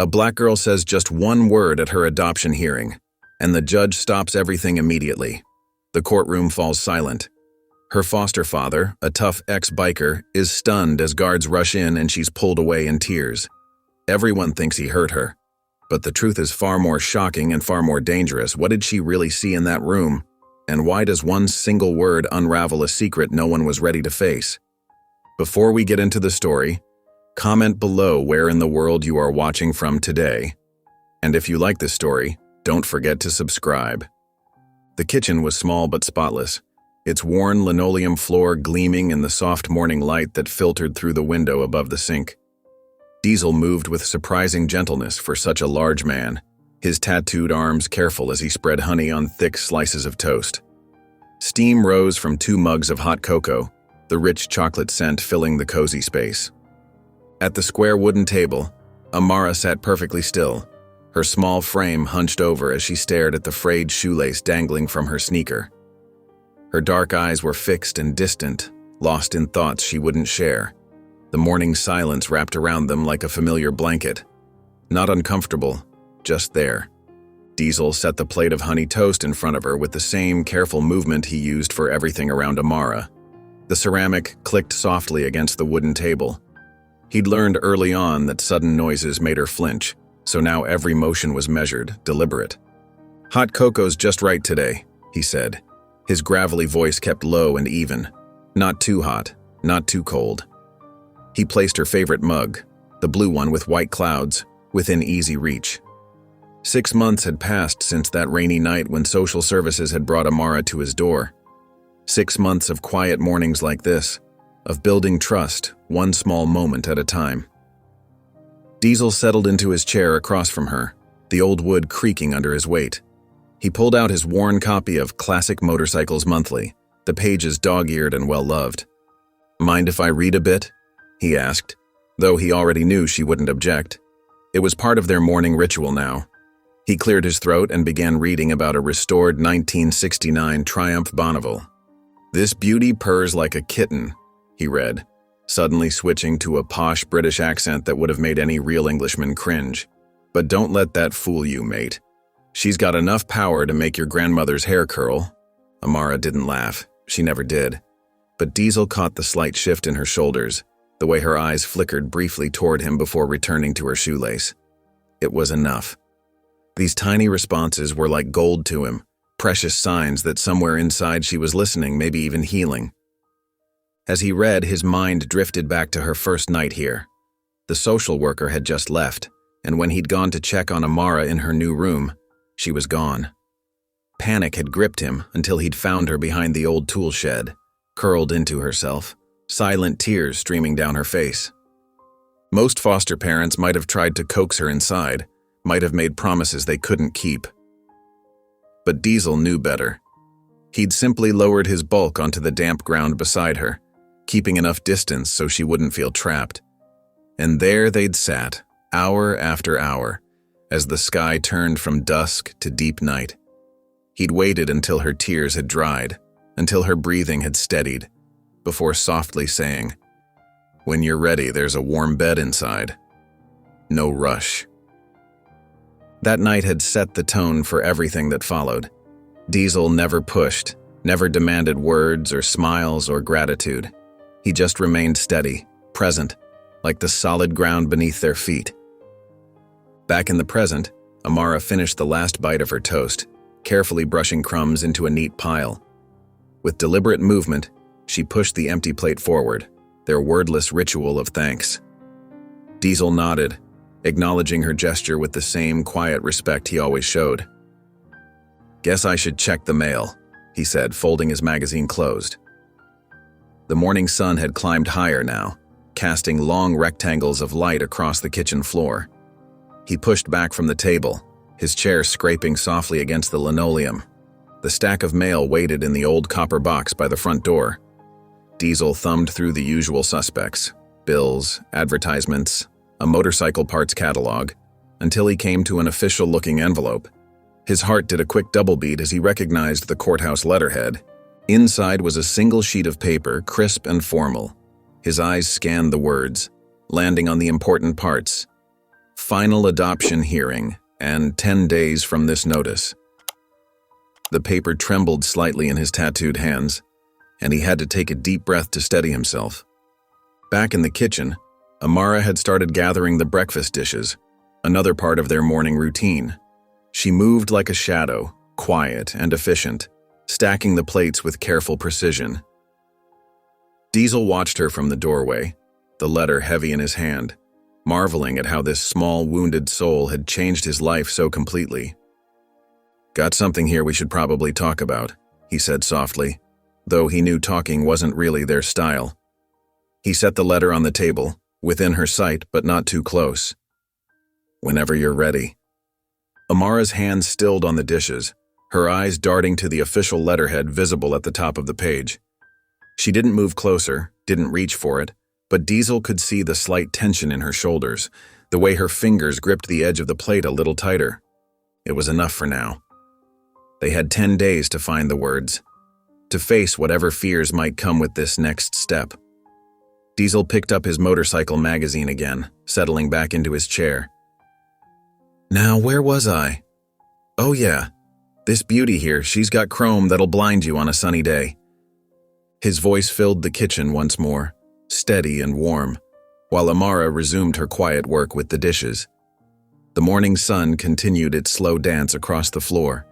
A black girl says just one word at her adoption hearing, and the judge stops everything immediately. The courtroom falls silent. Her foster father, a tough ex-biker, is stunned as guards rush in and she's pulled away in tears. Everyone thinks he hurt her, but the truth is far more shocking and far more dangerous. What did she really see in that room? And why does one single word unravel a secret no one was ready to face? Before we get into the story, comment below where in the world you are watching from today. And if you like this story, don't forget to subscribe. The kitchen was small but spotless, its worn linoleum floor gleaming in the soft morning light that filtered through the window above the sink. Diesel moved with surprising gentleness for such a large man, his tattooed arms careful as he spread honey on thick slices of toast. Steam rose from 2 mugs of hot cocoa, the rich chocolate scent filling the cozy space. At the square wooden table, Amara sat perfectly still, her small frame hunched over as she stared at the frayed shoelace dangling from her sneaker. Her dark eyes were fixed and distant, lost in thoughts she wouldn't share. The morning silence wrapped around them like a familiar blanket. Not uncomfortable, just there. Diesel set the plate of honey toast in front of her with the same careful movement he used for everything around Amara. The ceramic clicked softly against the wooden table. He'd learned early on that sudden noises made her flinch, so now every motion was measured, deliberate. "Hot cocoa's just right today," he said. His gravelly voice kept low and even. Not too hot, not too cold. He placed her favorite mug, the blue one with white clouds, within easy reach. 6 months had passed since that rainy night when social services had brought Amara to his door. 6 months of quiet mornings like this, of building trust, one small moment at a time. Diesel settled into his chair across from her, the old wood creaking under his weight. He pulled out his worn copy of Classic Motorcycles Monthly, the pages dog-eared and well-loved. "Mind if I read a bit?" he asked, though he already knew she wouldn't object. It was part of their morning ritual now. He cleared his throat and began reading about a restored 1969 Triumph Bonneville. "This beauty purrs like a kitten," he read, suddenly switching to a posh British accent that would have made any real Englishman cringe. "But don't let that fool you, mate. She's got enough power to make your grandmother's hair curl." Amara didn't laugh. She never did. But Diesel caught the slight shift in her shoulders, the way her eyes flickered briefly toward him before returning to her shoelace. It was enough. These tiny responses were like gold to him, precious signs that somewhere inside she was listening, maybe even healing. As he read, his mind drifted back to her first night here. The social worker had just left, and when he'd gone to check on Amara in her new room, she was gone. Panic had gripped him until he'd found her behind the old tool shed, curled into herself, silent tears streaming down her face. Most foster parents might have tried to coax her inside, might have made promises they couldn't keep. But Diesel knew better. He'd simply lowered his bulk onto the damp ground beside her, keeping enough distance so she wouldn't feel trapped. And there they'd sat, hour after hour, as the sky turned from dusk to deep night. He'd waited until her tears had dried, until her breathing had steadied, before softly saying, "When you're ready, there's a warm bed inside. No rush." That night had set the tone for everything that followed. Diesel never pushed, never demanded words or smiles or gratitude. He just remained steady, present, like the solid ground beneath their feet. Back in the present, Amara finished the last bite of her toast, carefully brushing crumbs into a neat pile. With deliberate movement, she pushed the empty plate forward, their wordless ritual of thanks. Diesel nodded, acknowledging her gesture with the same quiet respect he always showed. "Guess I should check the mail," he said, folding his magazine closed. The morning sun had climbed higher now, casting long rectangles of light across the kitchen floor. He pushed back from the table, his chair scraping softly against the linoleum. The stack of mail waited in the old copper box by the front door. Diesel thumbed through the usual suspects, bills, advertisements, a motorcycle parts catalog, until he came to an official-looking envelope. His heart did a quick double beat as he recognized the courthouse letterhead. Inside was a single sheet of paper, crisp and formal. His eyes scanned the words, landing on the important parts. Final adoption hearing, and 10 days from this notice. The paper trembled slightly in his tattooed hands, and he had to take a deep breath to steady himself. Back in the kitchen, Amara had started gathering the breakfast dishes, another part of their morning routine. She moved like a shadow, quiet and efficient, stacking the plates with careful precision. Diesel watched her from the doorway, the letter heavy in his hand, marveling at how this small, wounded soul had changed his life so completely. "Got something here we should probably talk about," he said softly, though he knew talking wasn't really their style. He set the letter on the table, within her sight but not too close. "Whenever you're ready." Amara's hands stilled on the dishes, her eyes darting to the official letterhead visible at the top of the page. She didn't move closer, didn't reach for it, but Diesel could see the slight tension in her shoulders, the way her fingers gripped the edge of the plate a little tighter. It was enough for now. They had 10 days to find the words, to face whatever fears might come with this next step. Diesel picked up his motorcycle magazine again, settling back into his chair. "Now, where was I? Oh yeah, this beauty here, she's got chrome that'll blind you on a sunny day." His voice filled the kitchen once more, steady and warm, while Amara resumed her quiet work with the dishes. The morning sun continued its slow dance across the floor,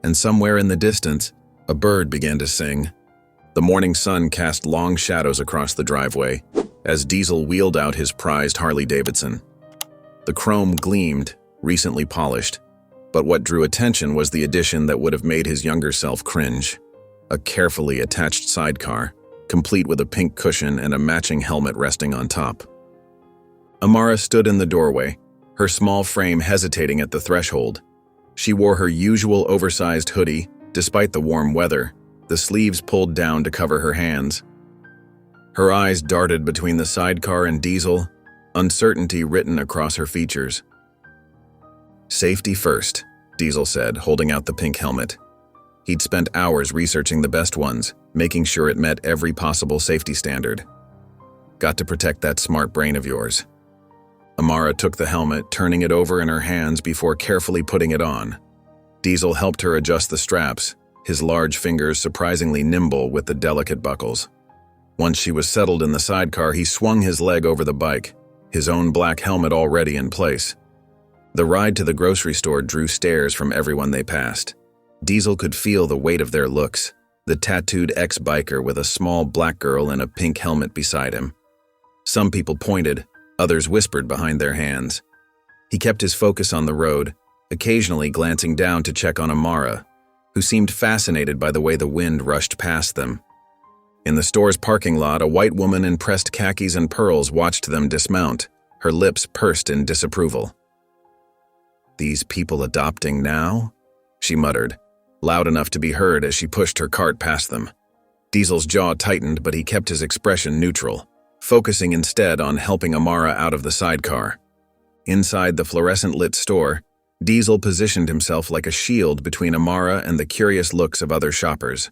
and somewhere in the distance, a bird began to sing. The morning sun cast long shadows across the driveway as Diesel wheeled out his prized Harley-Davidson. The chrome gleamed, recently polished, but what drew attention was the addition that would have made his younger self cringe. A carefully attached sidecar, complete with a pink cushion and a matching helmet resting on top. Amara stood in the doorway, her small frame hesitating at the threshold. She wore her usual oversized hoodie, despite the warm weather, the sleeves pulled down to cover her hands. Her eyes darted between the sidecar and Diesel, uncertainty written across her features. "Safety first," Diesel said, holding out the pink helmet. He'd spent hours researching the best ones, making sure it met every possible safety standard. "Got to protect that smart brain of yours." Amara took the helmet, turning it over in her hands before carefully putting it on. Diesel helped her adjust the straps, his large fingers surprisingly nimble with the delicate buckles. Once she was settled in the sidecar, he swung his leg over the bike, his own black helmet already in place. The ride to the grocery store drew stares from everyone they passed. Diesel could feel the weight of their looks, the tattooed ex-biker with a small black girl in a pink helmet beside him. Some people pointed, others whispered behind their hands. He kept his focus on the road, occasionally glancing down to check on Amara, who seemed fascinated by the way the wind rushed past them. In the store's parking lot, a white woman in pressed khakis and pearls watched them dismount, her lips pursed in disapproval. "These people adopting now?" she muttered, loud enough to be heard as she pushed her cart past them. Diesel's jaw tightened, but he kept his expression neutral, focusing instead on helping Amara out of the sidecar. Inside the fluorescent-lit store, Diesel positioned himself like a shield between Amara and the curious looks of other shoppers.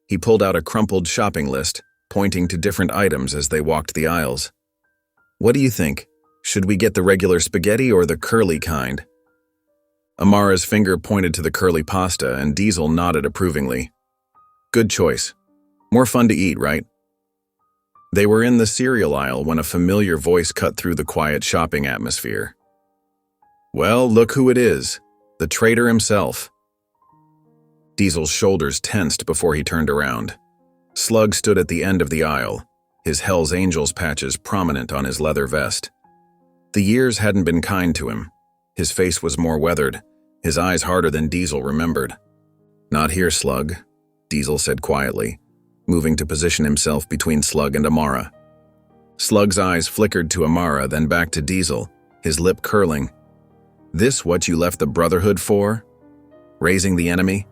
He pulled out a crumpled shopping list, pointing to different items as they walked the aisles. "What do you think? Should we get the regular spaghetti or the curly kind?" Amara's finger pointed to the curly pasta, and Diesel nodded approvingly. "Good choice. More fun to eat, right?" They were in the cereal aisle when a familiar voice cut through the quiet shopping atmosphere. "Well, look who it is. The traitor himself." Diesel's shoulders tensed before he turned around. Slug stood at the end of the aisle, his Hell's Angels patches prominent on his leather vest. The years hadn't been kind to him. His face was more weathered, his eyes harder than Diesel remembered. "Not here, Slug," Diesel said quietly, moving to position himself between Slug and Amara. Slug's eyes flickered to Amara, then back to Diesel, his lip curling. "This what you left the Brotherhood for? Raising the enemy?"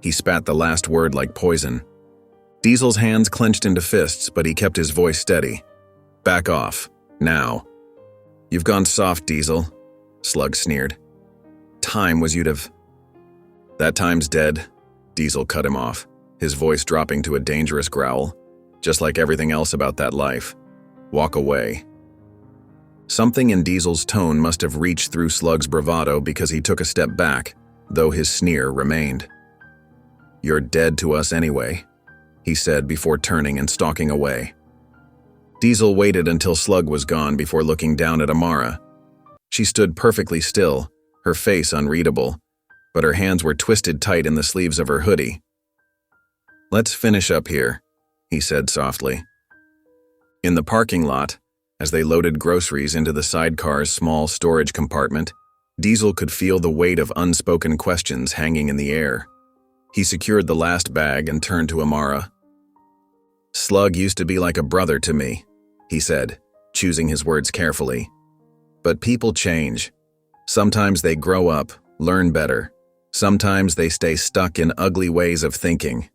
He spat the last word like poison. Diesel's hands clenched into fists, but he kept his voice steady. "Back off, now." "You've gone soft, Diesel," Slug sneered. "Time was you'd have—" "That time's dead," Diesel cut him off, his voice dropping to a dangerous growl. "Just like everything else about that life. Walk away." Something in Diesel's tone must have reached through Slug's bravado because he took a step back, though his sneer remained. "You're dead to us anyway," he said before turning and stalking away. Diesel waited until Slug was gone before looking down at Amara. She stood perfectly still, her face unreadable, but her hands were twisted tight in the sleeves of her hoodie. "Let's finish up here," he said softly. In the parking lot, as they loaded groceries into the sidecar's small storage compartment, Diesel could feel the weight of unspoken questions hanging in the air. He secured the last bag and turned to Amara. "Slug used to be like a brother to me," he said, choosing his words carefully. "But people change. Sometimes they grow up, learn better. Sometimes they stay stuck in ugly ways of thinking."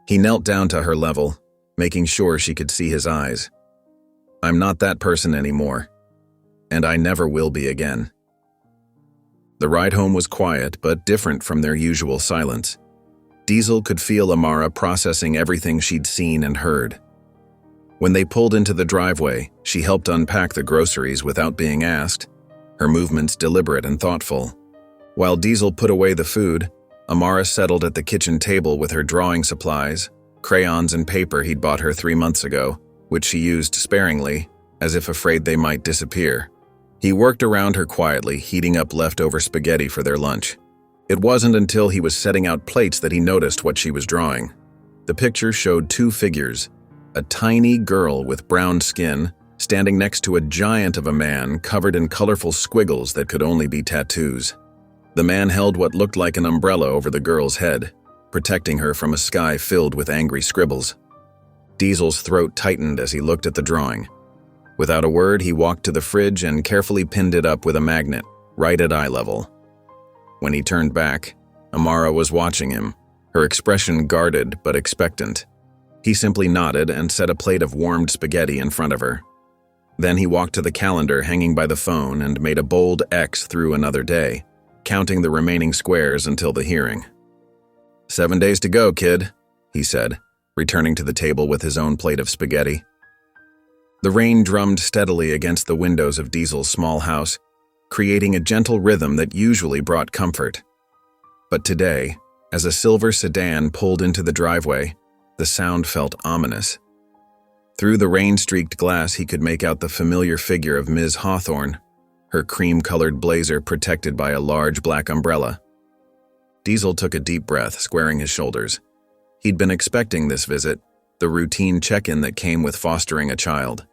He knelt down to her level, making sure she could see his eyes. "I'm not that person anymore, and I never will be again." The ride home was quiet but different from their usual silence. Diesel could feel Amara processing everything she'd seen and heard. When they pulled into the driveway, she helped unpack the groceries without being asked, her movements deliberate and thoughtful. While Diesel put away the food, Amara settled at the kitchen table with her drawing supplies, crayons and paper he'd bought her 3 months ago, which she used sparingly, as if afraid they might disappear. He worked around her quietly, heating up leftover spaghetti for their lunch. It wasn't until he was setting out plates that he noticed what she was drawing. The picture showed 2 figures, a tiny girl with brown skin standing next to a giant of a man covered in colorful squiggles that could only be tattoos. The man held what looked like an umbrella over the girl's head, protecting her from a sky filled with angry scribbles. Diesel's throat tightened as he looked at the drawing. Without a word, he walked to the fridge and carefully pinned it up with a magnet, right at eye level. When he turned back, Amara was watching him, her expression guarded but expectant. He simply nodded and set a plate of warmed spaghetti in front of her. Then he walked to the calendar hanging by the phone and made a bold X through another day, counting the remaining squares until the hearing. "7 days to go, kid," he said, returning to the table with his own plate of spaghetti. The rain drummed steadily against the windows of Diesel's small house, creating a gentle rhythm that usually brought comfort. But today, as a silver sedan pulled into the driveway, the sound felt ominous. Through the rain-streaked glass, he could make out the familiar figure of Ms. Hawthorne, her cream-colored blazer protected by a large black umbrella. Diesel took a deep breath, squaring his shoulders. He'd been expecting this visit, the routine check-in that came with fostering a child.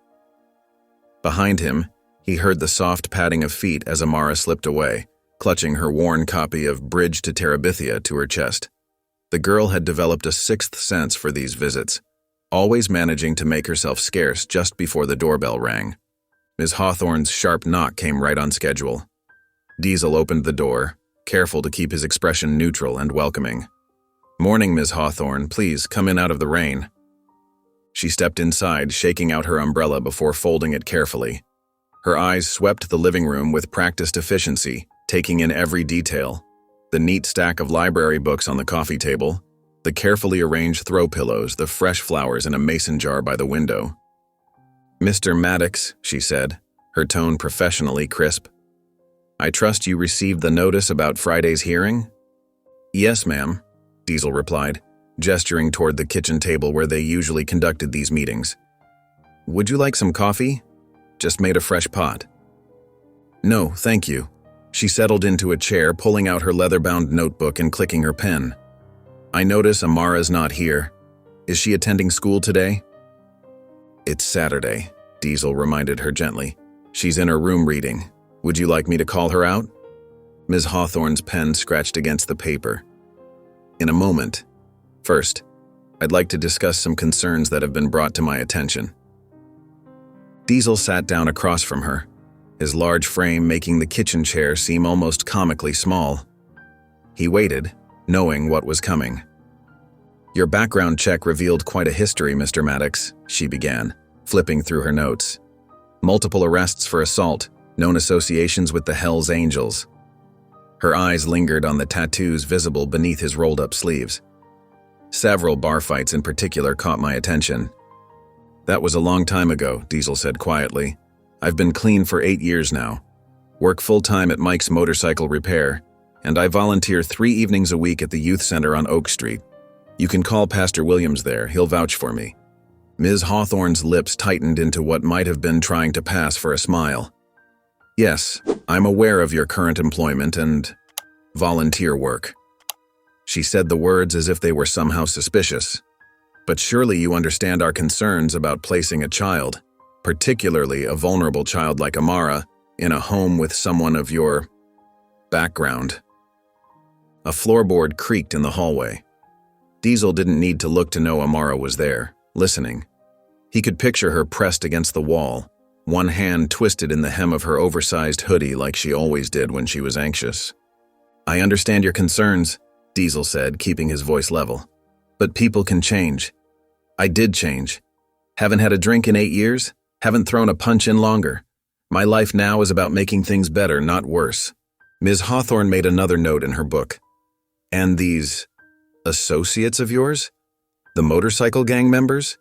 Behind him, he heard the soft padding of feet as Amara slipped away, clutching her worn copy of Bridge to Terabithia to her chest. The girl had developed a sixth sense for these visits, always managing to make herself scarce just before the doorbell rang. Ms. Hawthorne's sharp knock came right on schedule. Diesel opened the door, careful to keep his expression neutral and welcoming. "Morning, Ms. Hawthorne. Please come in out of the rain." She stepped inside, shaking out her umbrella before folding it carefully. Her eyes swept the living room with practiced efficiency, taking in every detail. The neat stack of library books on the coffee table, the carefully arranged throw pillows, the fresh flowers in a mason jar by the window. "Mr. Maddox," she said, her tone professionally crisp. "I trust you received the notice about Friday's hearing?" "Yes, ma'am," Diesel replied, gesturing toward the kitchen table where they usually conducted these meetings. "Would you like some coffee? Just made a fresh pot." "No, thank you." She settled into a chair, pulling out her leather-bound notebook and clicking her pen. "I notice Amara's not here. Is she attending school today?" "It's Saturday," Diesel reminded her gently. "She's in her room reading. Would you like me to call her out?" Ms. Hawthorne's pen scratched against the paper. "In a moment. First, I'd like to discuss some concerns that have been brought to my attention." Diesel sat down across from her, his large frame making the kitchen chair seem almost comically small. He waited, knowing what was coming. "Your background check revealed quite a history, Mr. Maddox," she began, flipping through her notes. "Multiple arrests for assault, known associations with the Hells Angels." Her eyes lingered on the tattoos visible beneath his rolled-up sleeves. "Several bar fights in particular caught my attention." "That was a long time ago," Diesel said quietly. I've been clean for 8 years now, work full-time at Mike's Motorcycle Repair, and I volunteer 3 evenings a week at the youth center on Oak Street. You can call Pastor Williams there, he'll vouch for me. Ms. Hawthorne's lips tightened into what might have been trying to pass for a smile. Yes, I'm aware of your current employment and volunteer work. She said the words as if they were somehow suspicious. But surely you understand our concerns about placing a child, particularly a vulnerable child like Amara, in a home with someone of your background. A floorboard creaked in the hallway. Diesel didn't need to look to know Amara was there, listening. He could picture her pressed against the wall, one hand twisted in the hem of her oversized hoodie like she always did when she was anxious. I understand your concerns, Diesel said, keeping his voice level. But people can change. I did change. Haven't had a drink in 8 years, haven't thrown a punch in longer. My life now is about making things better, not worse. Ms. Hawthorne made another note in her book. And these associates of yours? The motorcycle gang members?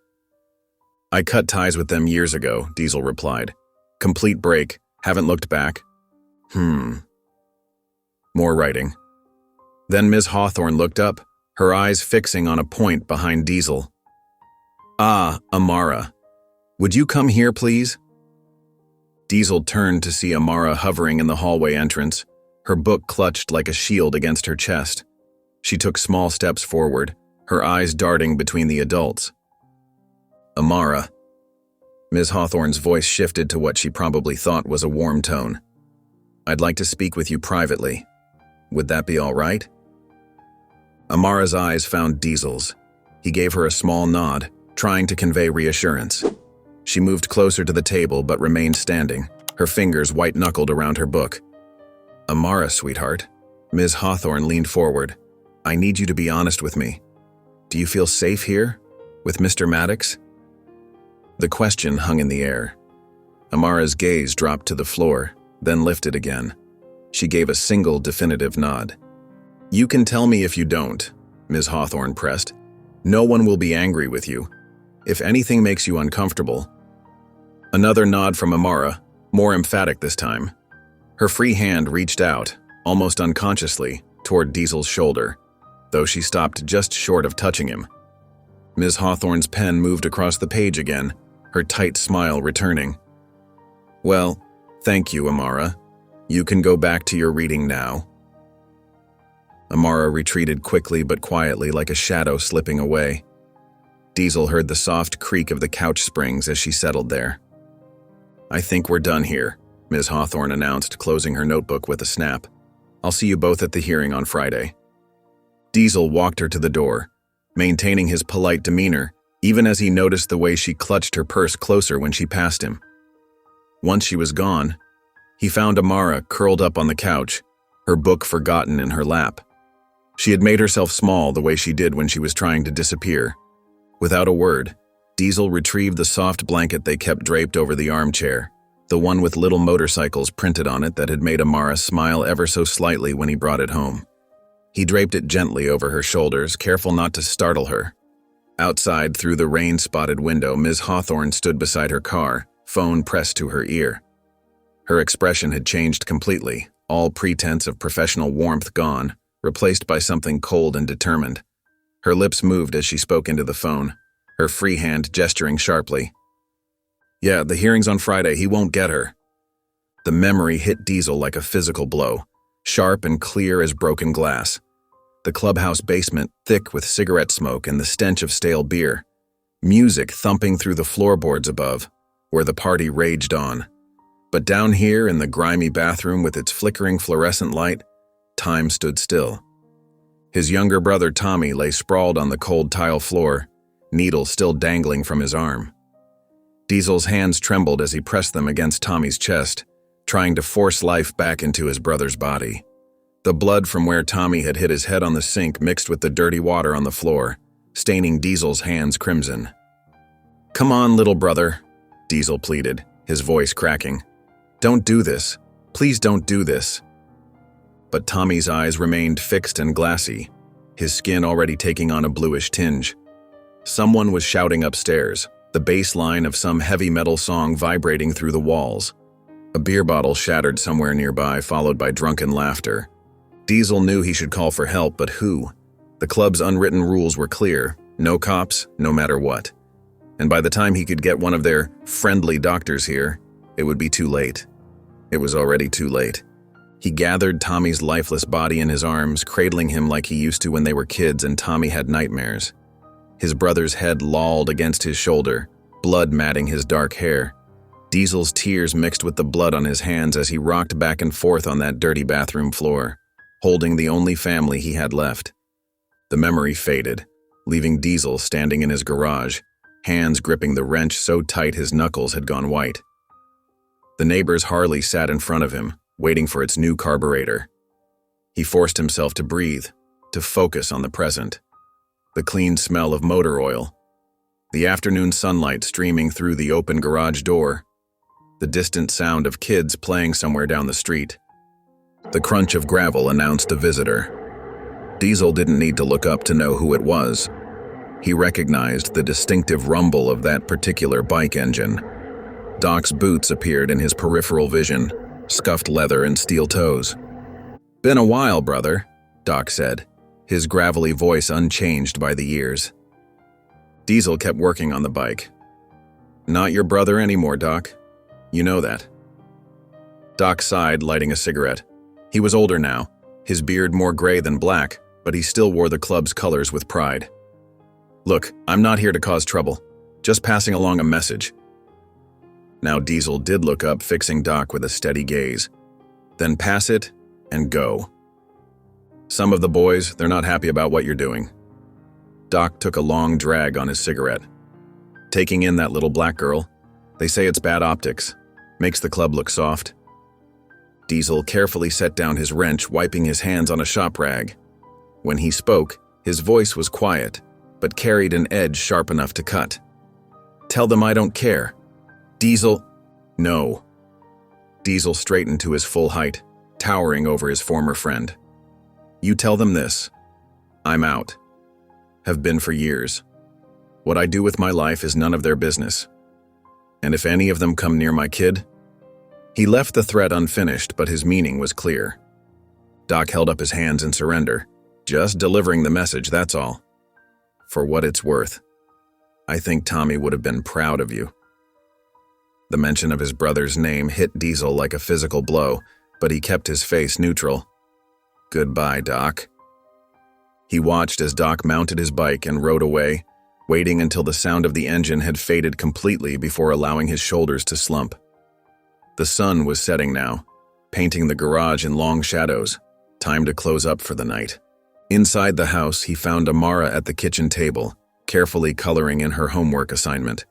I cut ties with them years ago, Diesel replied. Complete break, haven't looked back. More writing. Then Ms. Hawthorne looked up, her eyes fixing on a point behind Diesel. Ah, Amara. Would you come here, please? Diesel turned to see Amara hovering in the hallway entrance, her book clutched like a shield against her chest. She took small steps forward, her eyes darting between the adults. Amara. Ms. Hawthorne's voice shifted to what she probably thought was a warm tone. I'd like to speak with you privately. Would that be all right? Amara's eyes found Diesel's. He gave her a small nod, trying to convey reassurance. She moved closer to the table but remained standing, her fingers white-knuckled around her book. Amara, sweetheart. Ms. Hawthorne leaned forward. I need you to be honest with me. Do you feel safe here? With Mr. Maddox? The question hung in the air. Amara's gaze dropped to the floor, then lifted again. She gave a single definitive nod. You can tell me if you don't, Ms. Hawthorne pressed. No one will be angry with you. If anything makes you uncomfortable. Another nod from Amara, more emphatic this time. Her free hand reached out, almost unconsciously, toward Diesel's shoulder, though she stopped just short of touching him. Ms. Hawthorne's pen moved across the page again, her tight smile returning. Well, thank you, Amara. You can go back to your reading now. Amara retreated quickly but quietly like a shadow slipping away. Diesel heard the soft creak of the couch springs as she settled there. I think we're done here, Ms. Hawthorne announced, closing her notebook with a snap. I'll see you both at the hearing on Friday. Diesel walked her to the door, maintaining his polite demeanor, even as he noticed the way she clutched her purse closer when she passed him. Once she was gone, he found Amara curled up on the couch, her book forgotten in her lap. She had made herself small the way she did when she was trying to disappear. Without a word, Diesel retrieved the soft blanket they kept draped over the armchair, the one with little motorcycles printed on it that had made Amara smile ever so slightly when he brought it home. He draped it gently over her shoulders, careful not to startle her. Outside, through the rain-spotted window, Ms. Hawthorne stood beside her car, phone pressed to her ear. Her expression had changed completely, all pretense of professional warmth gone, replaced by something cold and determined. Her lips moved as she spoke into the phone, her free hand gesturing sharply. Yeah, the hearing's on Friday, he won't get her. The memory hit Diesel like a physical blow, sharp and clear as broken glass. The clubhouse basement, thick with cigarette smoke and the stench of stale beer. Music thumping through the floorboards above, where the party raged on. But down here in the grimy bathroom with its flickering fluorescent light, time stood still. His younger brother Tommy lay sprawled on the cold tile floor, needle still dangling from his arm. Diesel's hands trembled as he pressed them against Tommy's chest, trying to force life back into his brother's body. The blood from where Tommy had hit his head on the sink mixed with the dirty water on the floor, staining Diesel's hands crimson. Come on, little brother, Diesel pleaded, his voice cracking. Don't do this. Please don't do this. But Tommy's eyes remained fixed and glassy, his skin already taking on a bluish tinge. Someone was shouting upstairs, the bass line of some heavy metal song vibrating through the walls. A beer bottle shattered somewhere nearby, followed by drunken laughter. Diesel knew he should call for help, but who? The club's unwritten rules were clear: no cops, no matter what. And by the time he could get one of their friendly doctors here, it would be too late. It was already too late. He gathered Tommy's lifeless body in his arms, cradling him like he used to when they were kids and Tommy had nightmares. His brother's head lolled against his shoulder, blood matting his dark hair. Diesel's tears mixed with the blood on his hands as he rocked back and forth on that dirty bathroom floor, holding the only family he had left. The memory faded, leaving Diesel standing in his garage, hands gripping the wrench so tight his knuckles had gone white. The neighbor's Harley sat in front of him, waiting for its new carburetor. He forced himself to breathe, to focus on the present. The clean smell of motor oil, the afternoon sunlight streaming through the open garage door, the distant sound of kids playing somewhere down the street. The crunch of gravel announced a visitor. Diesel didn't need to look up to know who it was. He recognized the distinctive rumble of that particular bike engine. Doc's boots appeared in his peripheral vision, scuffed leather and steel toes. "Been a while, brother," Doc said, his gravelly voice unchanged by the years. Diesel kept working on the bike. "Not your brother anymore, Doc. You know that." Doc sighed, lighting a cigarette. He was older now, his beard more gray than black, but he still wore the club's colors with pride. "Look, I'm not here to cause trouble. Just passing along a message." Now Diesel did look up, fixing Doc with a steady gaze. "Then pass it and go. Some of the boys, they're not happy about what you're doing." Doc took a long drag on his cigarette. "Taking in that little black girl, they say it's bad optics. Makes the club look soft." Diesel carefully set down his wrench, wiping his hands on a shop rag. When he spoke, his voice was quiet, but carried an edge sharp enough to cut. "Tell them I don't care." Diesel, "No." Diesel straightened to his full height, towering over his former friend. "You tell them this. I'm out. Have been for years. What I do with my life is none of their business. And if any of them come near my kid..." He left the threat unfinished, but his meaning was clear. Doc held up his hands in surrender. "Just delivering the message, that's all. For what it's worth, I think Tommy would have been proud of you." The mention of his brother's name hit Diesel like a physical blow, but he kept his face neutral. "Goodbye, Doc." He watched as Doc mounted his bike and rode away, waiting until the sound of the engine had faded completely before allowing his shoulders to slump. The sun was setting now, painting the garage in long shadows. Time to close up for the night. Inside the house, he found Amara at the kitchen table, carefully coloring in her homework assignment.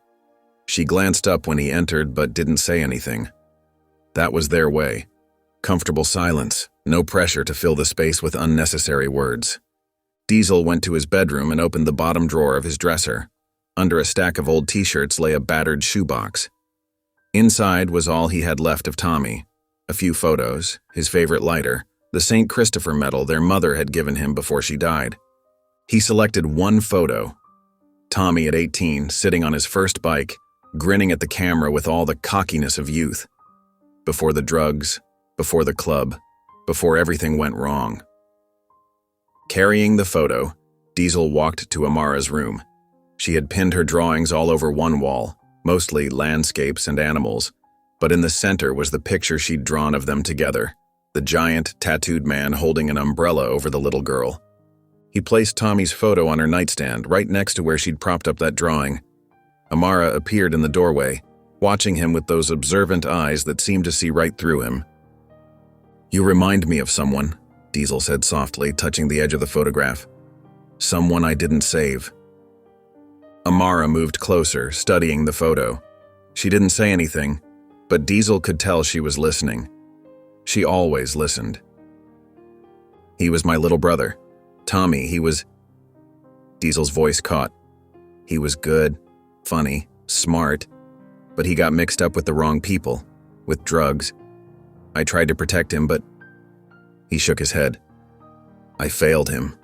She glanced up when he entered but didn't say anything. That was their way. Comfortable silence, no pressure to fill the space with unnecessary words. Diesel went to his bedroom and opened the bottom drawer of his dresser. Under a stack of old t-shirts lay a battered shoebox. Inside was all he had left of Tommy. A few photos, his favorite lighter, the St. Christopher medal their mother had given him before she died. He selected one photo. Tommy at 18, sitting on his first bike, grinning at the camera with all the cockiness of youth. Before the drugs, before the club, before everything went wrong. Carrying the photo, Diesel walked to Amara's room. She had pinned her drawings all over one wall, mostly landscapes and animals, but in the center was the picture she'd drawn of them together, the giant, tattooed man holding an umbrella over the little girl. He placed Tommy's photo on her nightstand, right next to where she'd propped up that drawing. Amara appeared in the doorway, watching him with those observant eyes that seemed to see right through him. "You remind me of someone," Diesel said softly, touching the edge of the photograph. "Someone I didn't save." Amara moved closer, studying the photo. She didn't say anything, but Diesel could tell she was listening. She always listened. "He was my little brother. Tommy, he was..." Diesel's voice caught. "He was good, funny, smart, but he got mixed up with the wrong people, with drugs. I tried to protect him, but..." He shook his head. "I failed him."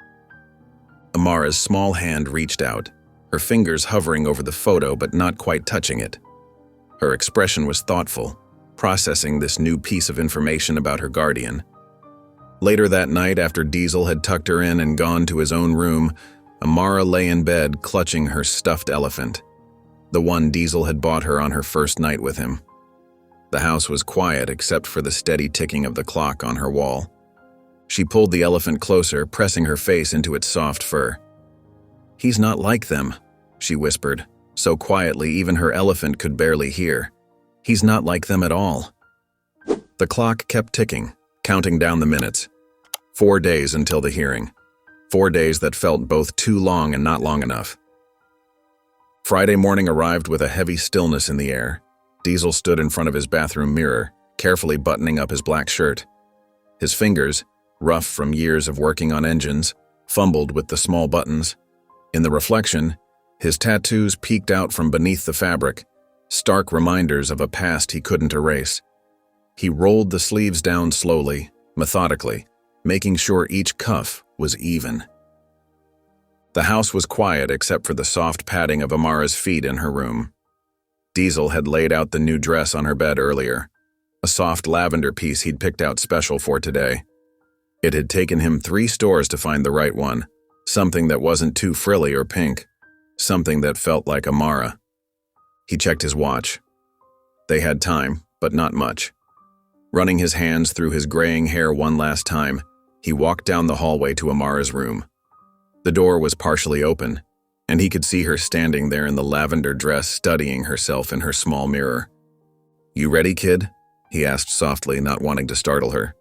Amara's small hand reached out. her fingers hovering over the photo but not quite touching it. Her expression was thoughtful, processing this new piece of information about her guardian. Later that night, after Diesel had tucked her in and gone to his own room, Amara lay in bed clutching her stuffed elephant, the one Diesel had bought her on her first night with him. The house was quiet except for the steady ticking of the clock on her wall. She pulled the elephant closer, pressing her face into its soft fur. "He's not like them," she whispered, so quietly even her elephant could barely hear. "He's not like them at all." The clock kept ticking, counting down the minutes. 4 days until the hearing. 4 days that felt both too long and not long enough. Friday morning arrived with a heavy stillness in the air. Diesel stood in front of his bathroom mirror, carefully buttoning up his black shirt. His fingers, rough from years of working on engines, fumbled with the small buttons. In the reflection, his tattoos peeked out from beneath the fabric, stark reminders of a past he couldn't erase. He rolled the sleeves down slowly, methodically, making sure each cuff was even. The house was quiet except for the soft padding of Amara's feet in her room. Diesel had laid out the new dress on her bed earlier, a soft lavender piece he'd picked out special for today. It had taken him 3 stores to find the right one, something that wasn't too frilly or pink, something that felt like Amara. He checked his watch. They had time, but not much. Running his hands through his graying hair one last time, he walked down the hallway to Amara's room. The door was partially open, and he could see her standing there in the lavender dress studying herself in her small mirror. "You ready, kid?" he asked softly, not wanting to startle her.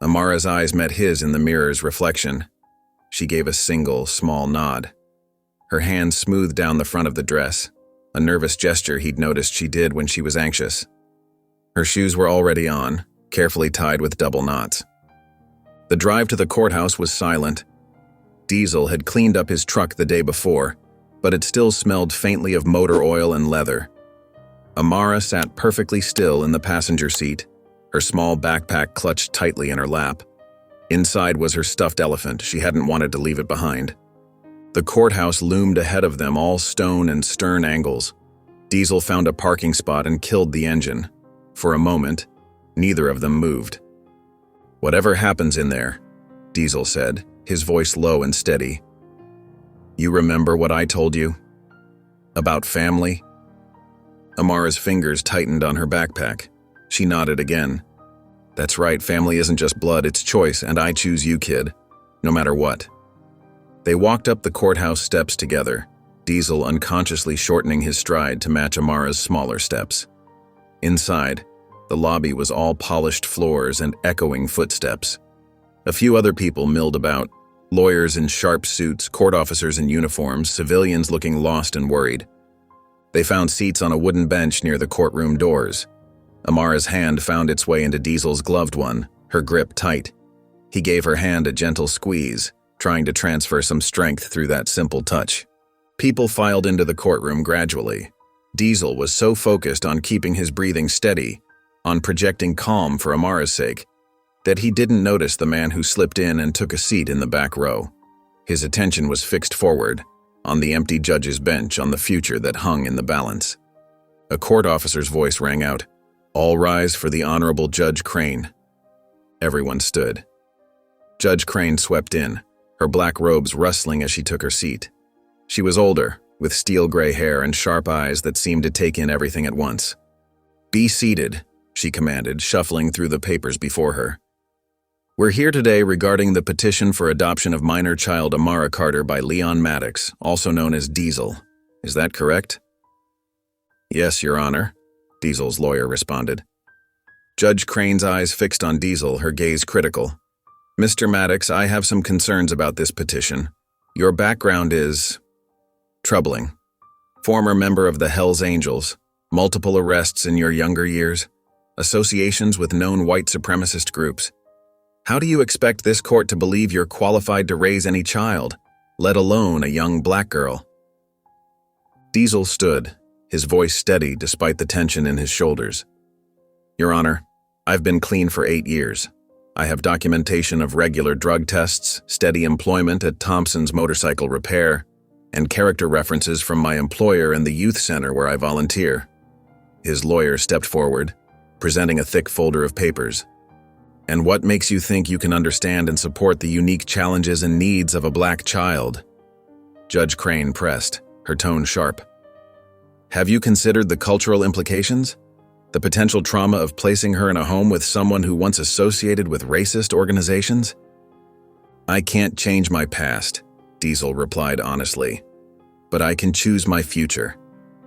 Amara's eyes met his in the mirror's reflection. She gave a single, small nod. Her hand smoothed down the front of the dress, a nervous gesture he'd noticed she did when she was anxious. Her shoes were already on, carefully tied with double knots. The drive to the courthouse was silent. Diesel had cleaned up his truck the day before, but it still smelled faintly of motor oil and leather. Amara sat perfectly still in the passenger seat, her small backpack clutched tightly in her lap. Inside was her stuffed elephant. She hadn't wanted to leave it behind. The courthouse loomed ahead of them, all stone and stern angles. Diesel found a parking spot and killed the engine. For a moment, neither of them moved. "Whatever happens in there," Diesel said, his voice low and steady. "You remember what I told you? About family?" Amara's fingers tightened on her backpack. She nodded again. "That's right, family isn't just blood, it's choice, and I choose you, kid. No matter what." They walked up the courthouse steps together, Diesel unconsciously shortening his stride to match Amara's smaller steps. Inside, the lobby was all polished floors and echoing footsteps. A few other people milled about, lawyers in sharp suits, court officers in uniforms, civilians looking lost and worried. They found seats on a wooden bench near the courtroom doors. Amara's hand found its way into Diesel's gloved one, her grip tight. He gave her hand a gentle squeeze, trying to transfer some strength through that simple touch. People filed into the courtroom gradually. Diesel was so focused on keeping his breathing steady, on projecting calm for Amara's sake, that he didn't notice the man who slipped in and took a seat in the back row. His attention was fixed forward, on the empty judge's bench, on the future that hung in the balance. A court officer's voice rang out, "All rise for the Honorable Judge Crane." Everyone stood. Judge Crane swept in, her black robes rustling as she took her seat. She was older, with steel-gray hair and sharp eyes that seemed to take in everything at once. "Be seated," she commanded, shuffling through the papers before her. "We're here today regarding the petition for adoption of minor child Amara Carter by Leon Maddox, also known as Diesel. Is that correct?" "Yes, Your Honor," Diesel's lawyer responded. Judge Crane's eyes fixed on Diesel, her gaze critical. "Mr. Maddox, I have some concerns about this petition. Your background is troubling. Former member of the Hells Angels, multiple arrests in your younger years, associations with known white supremacist groups. How do you expect this court to believe you're qualified to raise any child, let alone a young black girl?" Diesel stood, his voice steady despite the tension in his shoulders. "Your Honor, I've been clean for 8 years. I have documentation of regular drug tests, steady employment at Thompson's Motorcycle Repair, and character references from my employer and the youth center where I volunteer." His lawyer stepped forward, presenting a thick folder of papers. "And what makes you think you can understand and support the unique challenges and needs of a black child?" Judge Crane pressed, her tone sharp. "Have you considered the cultural implications? The potential trauma of placing her in a home with someone who once associated with racist organizations?" "I can't change my past," Diesel replied honestly. "But I can choose my future.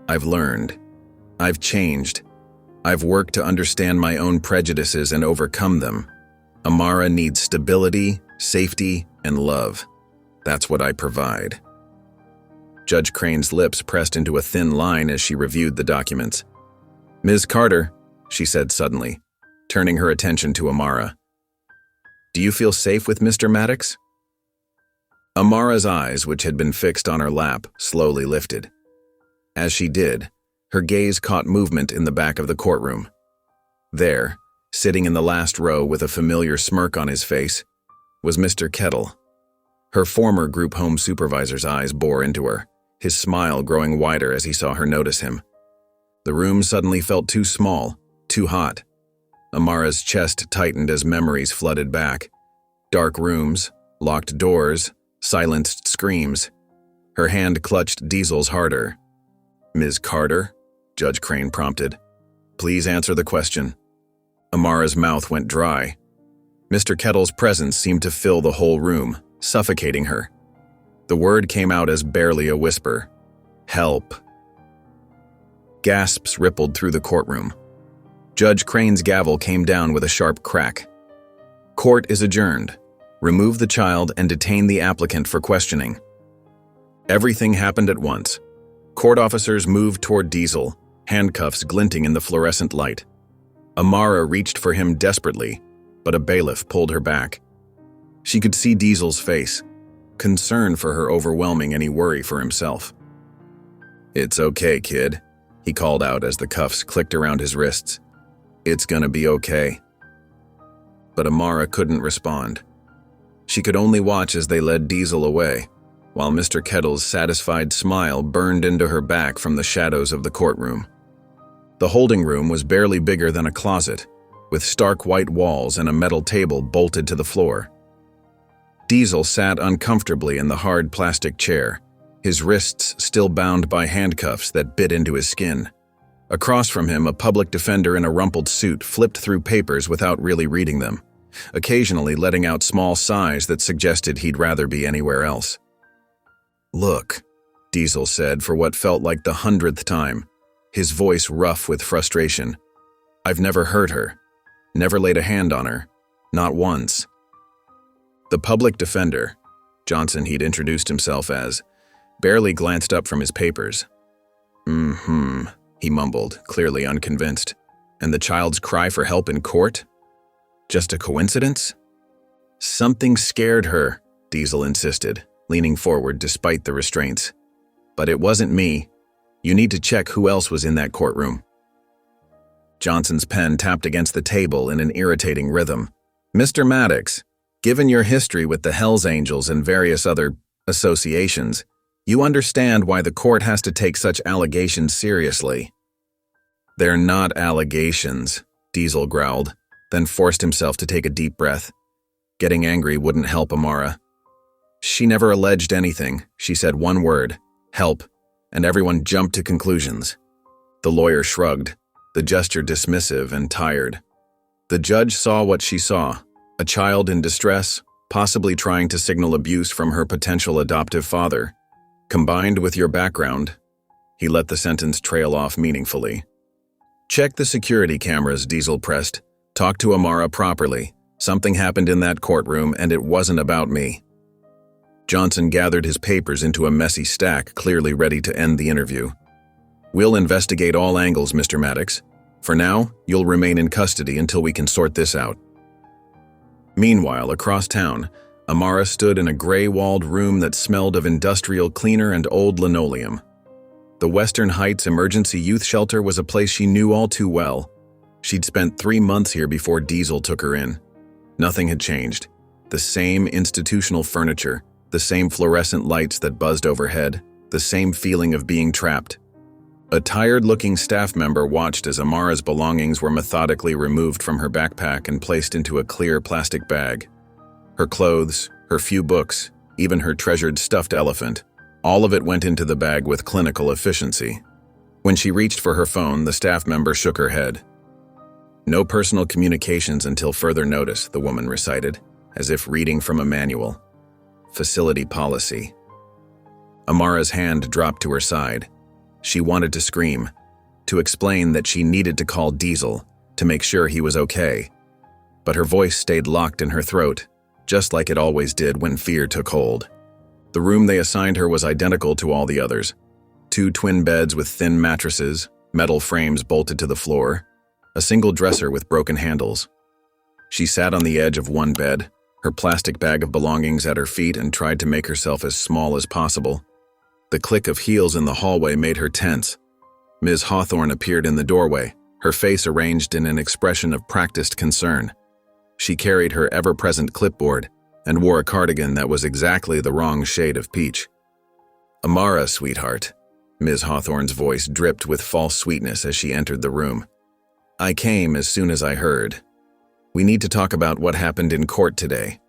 I've learned. I've changed. I've worked to understand my own prejudices and overcome them. Amara needs stability, safety, and love. That's what I provide." Judge Crane's lips pressed into a thin line as she reviewed the documents. "Ms. Carter," she said suddenly, turning her attention to Amara. "Do you feel safe with Mr. Maddox?" Amara's eyes, which had been fixed on her lap, slowly lifted. As she did, her gaze caught movement in the back of the courtroom. There, sitting in the last row with a familiar smirk on his face, was Mr. Kettle. Her former group home supervisor's eyes bore into her, his smile growing wider as he saw her notice him. The room suddenly felt too small, too hot. Amara's chest tightened as memories flooded back. Dark rooms, locked doors, silenced screams. Her hand clutched Diesel's harder. "Ms. Carter?" Judge Crane prompted. "Please answer the question." Amara's mouth went dry. Mr. Kettle's presence seemed to fill the whole room, suffocating her. The word came out as barely a whisper. "Help." Gasps rippled through the courtroom. Judge Crane's gavel came down with a sharp crack. "Court is adjourned. Remove the child and detain the applicant for questioning." Everything happened at once. Court officers moved toward Diesel, handcuffs glinting in the fluorescent light. Amara reached for him desperately, but a bailiff pulled her back. She could see Diesel's face, concern for her overwhelming any worry for himself. "It's okay, kid," he called out as the cuffs clicked around his wrists. "It's gonna be okay." But Amara couldn't respond. She could only watch as they led Diesel away, while Mr. Kettle's satisfied smile burned into her back from the shadows of the courtroom. The holding room was barely bigger than a closet, with stark white walls and a metal table bolted to the floor. Diesel sat uncomfortably in the hard plastic chair, his wrists still bound by handcuffs that bit into his skin. Across from him, a public defender in a rumpled suit flipped through papers without really reading them, occasionally letting out small sighs that suggested he'd rather be anywhere else. "Look," Diesel said for what felt like the 100th time, his voice rough with frustration. "I've never hurt her, never laid a hand on her, not once." The public defender, Johnson he'd introduced himself as, barely glanced up from his papers. He mumbled, clearly unconvinced. "And the child's cry for help in court? Just a coincidence?" "Something scared her," Diesel insisted, leaning forward despite the restraints. "But it wasn't me. You need to check who else was in that courtroom." Johnson's pen tapped against the table in an irritating rhythm. "Mr. Maddox, given your history with the Hells Angels and various other associations, you understand why the court has to take such allegations seriously." "They're not allegations," Diesel growled, then forced himself to take a deep breath. Getting angry wouldn't help Amara. "She never alleged anything. She said one word, help, and everyone jumped to conclusions." The lawyer shrugged, the gesture dismissive and tired. The judge saw what she saw, a child in distress, possibly trying to signal abuse from her potential adoptive father. Combined with your background, he let the sentence trail off meaningfully. "Check the security cameras," Diesel pressed. "Talk to Amara properly. Something happened in that courtroom, and it wasn't about me." Johnson gathered his papers into a messy stack, clearly ready to end the interview. "We'll investigate all angles, Mr. Maddox. For now, you'll remain in custody until we can sort this out." Meanwhile, across town, Amara stood in a gray-walled room that smelled of industrial cleaner and old linoleum. The Western Heights Emergency Youth Shelter was a place she knew all too well. She'd spent 3 months here before Diesel took her in. Nothing had changed. The same institutional furniture, the same fluorescent lights that buzzed overhead, the same feeling of being trapped. A tired-looking staff member watched as Amara's belongings were methodically removed from her backpack and placed into a clear plastic bag. Her clothes, her few books, even her treasured stuffed elephant, all of it went into the bag with clinical efficiency. When she reached for her phone, the staff member shook her head. "No personal communications until further notice," the woman recited, as if reading from a manual. "Facility policy." Amara's hand dropped to her side. She wanted to scream, to explain that she needed to call Diesel to make sure he was okay. But her voice stayed locked in her throat, just like it always did when fear took hold. The room they assigned her was identical to all the others. 2 twin beds with thin mattresses, metal frames bolted to the floor, a single dresser with broken handles. She sat on the edge of one bed, her plastic bag of belongings at her feet, and tried to make herself as small as possible. The click of heels in the hallway made her tense. Ms. Hawthorne appeared in the doorway, her face arranged in an expression of practiced concern. She carried her ever-present clipboard and wore a cardigan that was exactly the wrong shade of peach. "Amara, sweetheart," Ms. Hawthorne's voice dripped with false sweetness as she entered the room. "I came as soon as I heard. We need to talk about what happened in court today."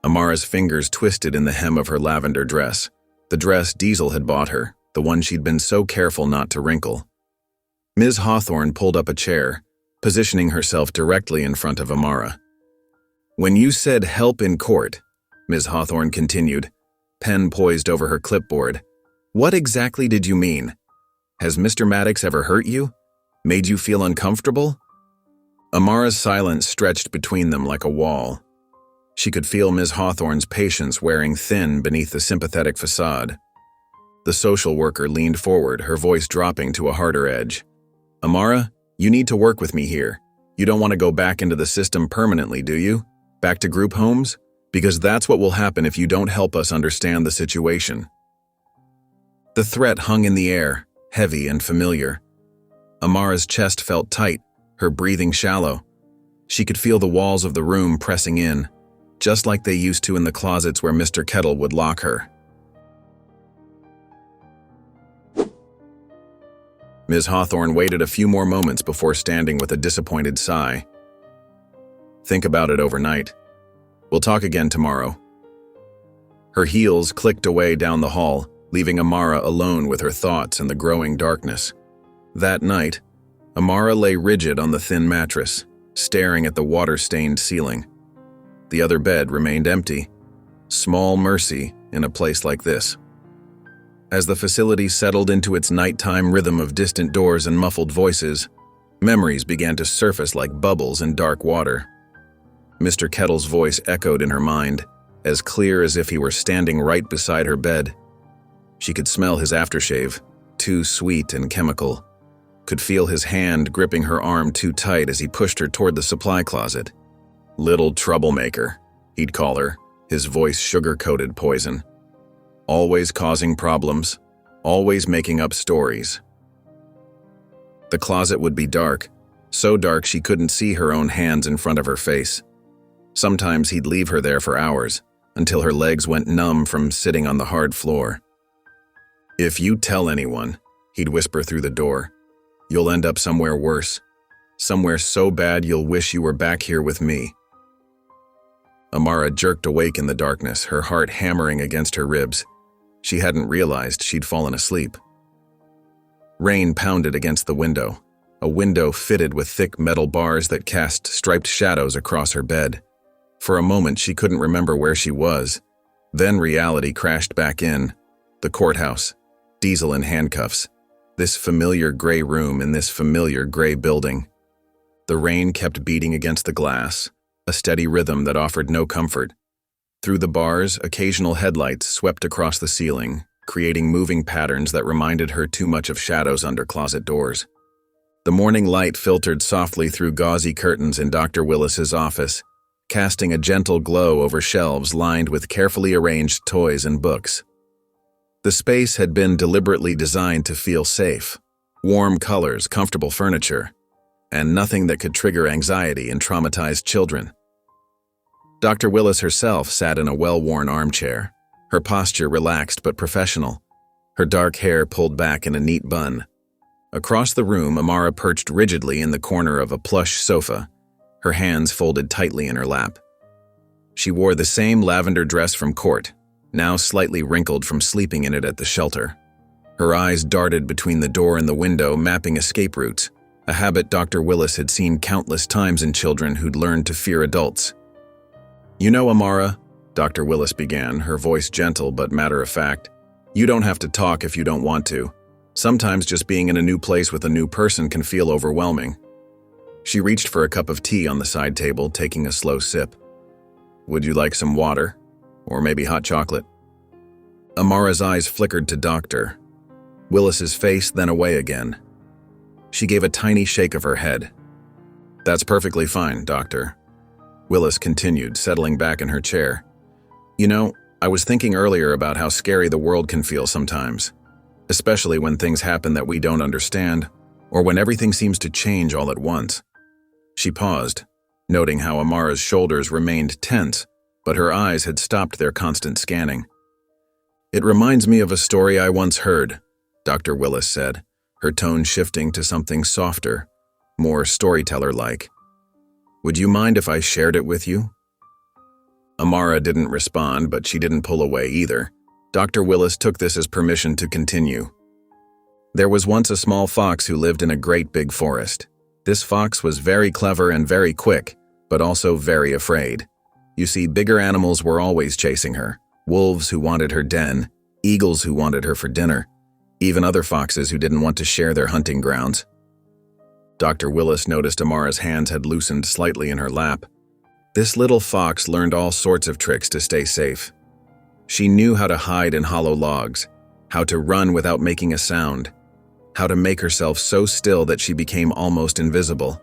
Amara's fingers twisted in the hem of her lavender dress, the dress Diesel had bought her, the one she'd been so careful not to wrinkle. Ms. Hawthorne pulled up a chair, positioning herself directly in front of Amara. "When you said help in court," Ms. Hawthorne continued, pen poised over her clipboard, "what exactly did you mean? Has Mr. Maddox ever hurt you? Made you feel uncomfortable?" Amara's silence stretched between them like a wall. She could feel Ms. Hawthorne's patience wearing thin beneath the sympathetic facade. The social worker leaned forward, her voice dropping to a harder edge. "Amara, you need to work with me here. You don't want to go back into the system permanently, do you? Back to group homes? Because that's what will happen if you don't help us understand the situation." The threat hung in the air, heavy and familiar. Amara's chest felt tight, her breathing shallow. She could feel the walls of the room pressing in, just like they used to in the closets where Mr. Kettle would lock her. Ms. Hawthorne waited a few more moments before standing with a disappointed sigh. "Think about it overnight. We'll talk again tomorrow." Her heels clicked away down the hall, leaving Amara alone with her thoughts and the growing darkness. That night, Amara lay rigid on the thin mattress, staring at the water-stained ceiling. The other bed remained empty. Small mercy in a place like this. As the facility settled into its nighttime rhythm of distant doors and muffled voices, memories began to surface like bubbles in dark water. Mr. Kettle's voice echoed in her mind, as clear as if he were standing right beside her bed. She could smell his aftershave, too sweet and chemical. Could feel his hand gripping her arm too tight as he pushed her toward the supply closet. "Little troublemaker," he'd call her, his voice sugar-coated poison. Always causing problems, always making up stories. The closet would be dark, so dark she couldn't see her own hands in front of her face. Sometimes he'd leave her there for hours, until her legs went numb from sitting on the hard floor. "If you tell anyone," he'd whisper through the door, "you'll end up somewhere worse. Somewhere so bad you'll wish you were back here with me." Amara jerked awake in the darkness, her heart hammering against her ribs. She hadn't realized she'd fallen asleep. Rain pounded against the window, a window fitted with thick metal bars that cast striped shadows across her bed. For a moment she couldn't remember where she was. Then reality crashed back in. The courthouse, Diesel in handcuffs, this familiar gray room in this familiar gray building. The rain kept beating against the glass, a steady rhythm that offered no comfort. Through the bars, occasional headlights swept across the ceiling, creating moving patterns that reminded her too much of shadows under closet doors. The morning light filtered softly through gauzy curtains in Dr. Willis's office, casting a gentle glow over shelves lined with carefully arranged toys and books. The space had been deliberately designed to feel safe. Warm colors, comfortable furniture, and nothing that could trigger anxiety in traumatized children. Dr. Willis herself sat in a well-worn armchair, her posture relaxed but professional, her dark hair pulled back in a neat bun. Across the room, Amara perched rigidly in the corner of a plush sofa, her hands folded tightly in her lap. She wore the same lavender dress from court, now slightly wrinkled from sleeping in it at the shelter. Her eyes darted between the door and the window, mapping escape routes, a habit Dr. Willis had seen countless times in children who'd learned to fear adults. "You know, Amara," Dr. Willis began, her voice gentle but matter-of-fact, "you don't have to talk if you don't want to. Sometimes just being in a new place with a new person can feel overwhelming." She reached for a cup of tea on the side table, taking a slow sip. "Would you like some water? Or maybe hot chocolate?" Amara's eyes flickered to Dr. Willis's face, then away again. She gave a tiny shake of her head. "That's perfectly fine, Doctor." Willis continued, settling back in her chair. "You know, I was thinking earlier about how scary the world can feel sometimes, especially when things happen that we don't understand, or when everything seems to change all at once." She paused, noting how Amara's shoulders remained tense, but her eyes had stopped their constant scanning. "It reminds me of a story I once heard," Dr. Willis said, her tone shifting to something softer, more storyteller-like. "Would you mind if I shared it with you?" Amara didn't respond, but she didn't pull away either. Dr. Willis took this as permission to continue. "There was once a small fox who lived in a great big forest. This fox was very clever and very quick, but also very afraid. You see, bigger animals were always chasing her. Wolves who wanted her den, eagles who wanted her for dinner, even other foxes who didn't want to share their hunting grounds." Dr. Willis noticed Amara's hands had loosened slightly in her lap. This little fox learned all sorts of tricks to stay safe. She knew how to hide in hollow logs, how to run without making a sound, how to make herself so still that she became almost invisible.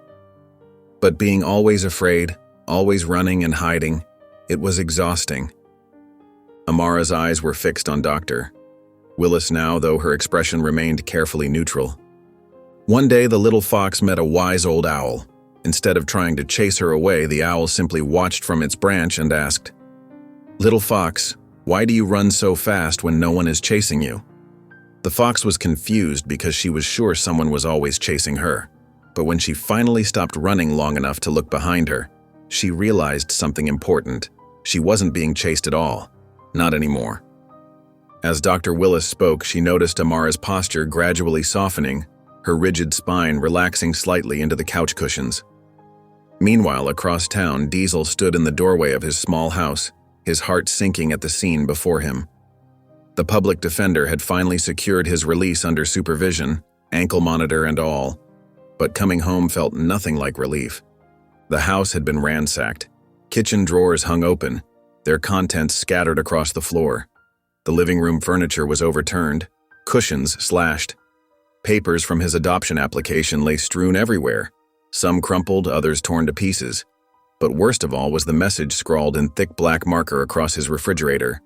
But being always afraid, always running and hiding, it was exhausting. Amara's eyes were fixed on Dr. Willis now, though her expression remained carefully neutral. One day, the little fox met a wise old owl. Instead of trying to chase her away, the owl simply watched from its branch and asked, "Little fox, why do you run so fast when no one is chasing you?" The fox was confused because she was sure someone was always chasing her. But when she finally stopped running long enough to look behind her, she realized something important. She wasn't being chased at all. Not anymore. As Dr. Willis spoke, she noticed Amara's posture gradually softening, her rigid spine relaxing slightly into the couch cushions. Meanwhile, across town, Diesel stood in the doorway of his small house, his heart sinking at the scene before him. The public defender had finally secured his release under supervision, ankle monitor and all, but coming home felt nothing like relief. The house had been ransacked. Kitchen drawers hung open, their contents scattered across the floor. The living room furniture was overturned, cushions slashed. Papers from his adoption application lay strewn everywhere, some crumpled, others torn to pieces. But worst of all was the message scrawled in thick black marker across his refrigerator.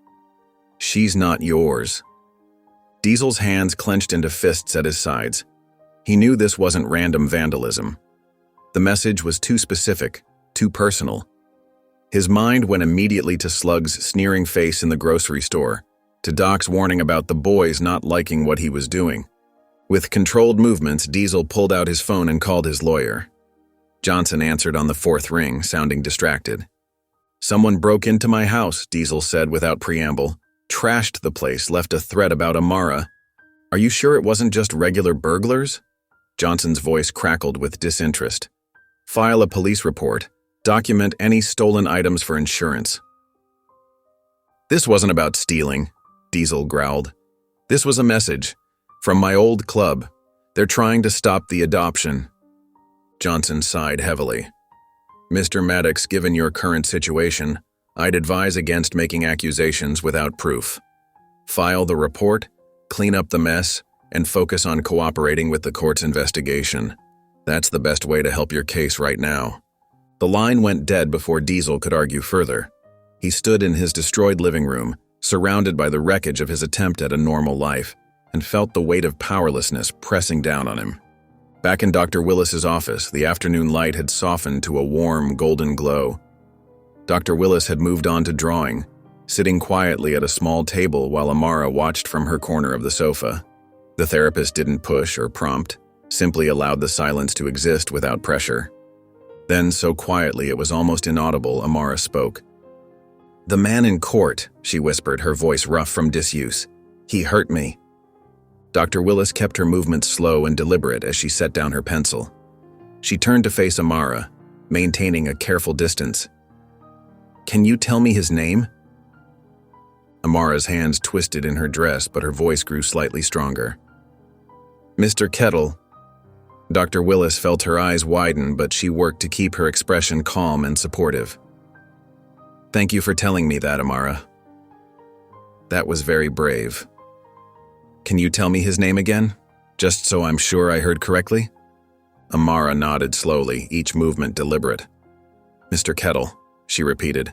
"She's not yours." Diesel's hands clenched into fists at his sides. He knew this wasn't random vandalism. The message was too specific, too personal. His mind went immediately to Slug's sneering face in the grocery store, to Doc's warning about the boys not liking what he was doing. With controlled movements, Diesel pulled out his phone and called his lawyer. Johnson answered on the fourth ring, sounding distracted. "Someone broke into my house," Diesel said without preamble. "Trashed the place, left a threat about Amara. Are you sure it wasn't just regular burglars?" Johnson's voice crackled with disinterest. "File a police report. Document any stolen items for insurance." "This wasn't about stealing," Diesel growled. "This was a message. From my old club. They're trying to stop the adoption." Johnson sighed heavily. "Mr. Maddox, given your current situation, I'd advise against making accusations without proof. File the report, clean up the mess, and focus on cooperating with the court's investigation. That's the best way to help your case right now." The line went dead before Diesel could argue further. He stood in his destroyed living room, surrounded by the wreckage of his attempt at a normal life, and felt the weight of powerlessness pressing down on him. Back in Dr. Willis's office, the afternoon light had softened to a warm, golden glow. Dr. Willis had moved on to drawing, sitting quietly at a small table while Amara watched from her corner of the sofa. The therapist didn't push or prompt, simply allowed the silence to exist without pressure. Then, so quietly it was almost inaudible, Amara spoke. "The man in court," she whispered, her voice rough from disuse. "He hurt me." Dr. Willis kept her movements slow and deliberate as she set down her pencil. She turned to face Amara, maintaining a careful distance. "Can you tell me his name?" Amara's hands twisted in her dress, but her voice grew slightly stronger. "Mr. Kettle." Dr. Willis felt her eyes widen, but she worked to keep her expression calm and supportive. "Thank you for telling me that, Amara. That was very brave. Can you tell me his name again, just so I'm sure I heard correctly?" Amara nodded slowly, each movement deliberate. "Mr. Kettle," she repeated,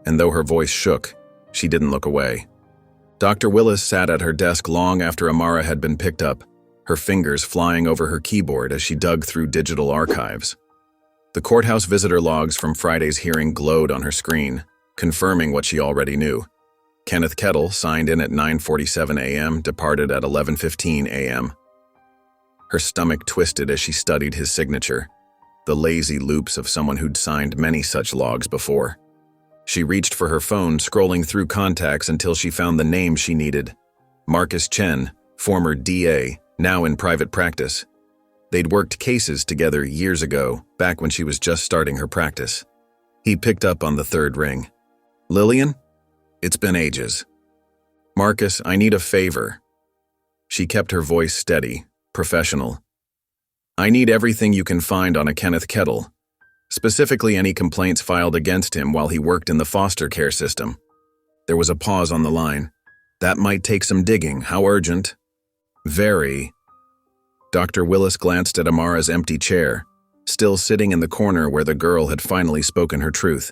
and though her voice shook, she didn't look away. Dr. Willis sat at her desk long after Amara had been picked up, her fingers flying over her keyboard as she dug through digital archives. The courthouse visitor logs from Friday's hearing glowed on her screen, confirming what she already knew. Kenneth Kettle, signed in at 9:47 a.m., departed at 11:15 a.m. Her stomach twisted as she studied his signature, the lazy loops of someone who'd signed many such logs before. She reached for her phone, scrolling through contacts until she found the name she needed. Marcus Chen, former DA, now in private practice. They'd worked cases together years ago, back when she was just starting her practice. He picked up on the third ring. "Lillian? It's been ages." "Marcus, I need a favor." She kept her voice steady, professional. "I need everything you can find on a Kenneth Kettle, specifically any complaints filed against him while he worked in the foster care system." There was a pause on the line. "That might take some digging. How urgent?" "Very." Dr. Willis glanced at Amara's empty chair, still sitting in the corner where the girl had finally spoken her truth.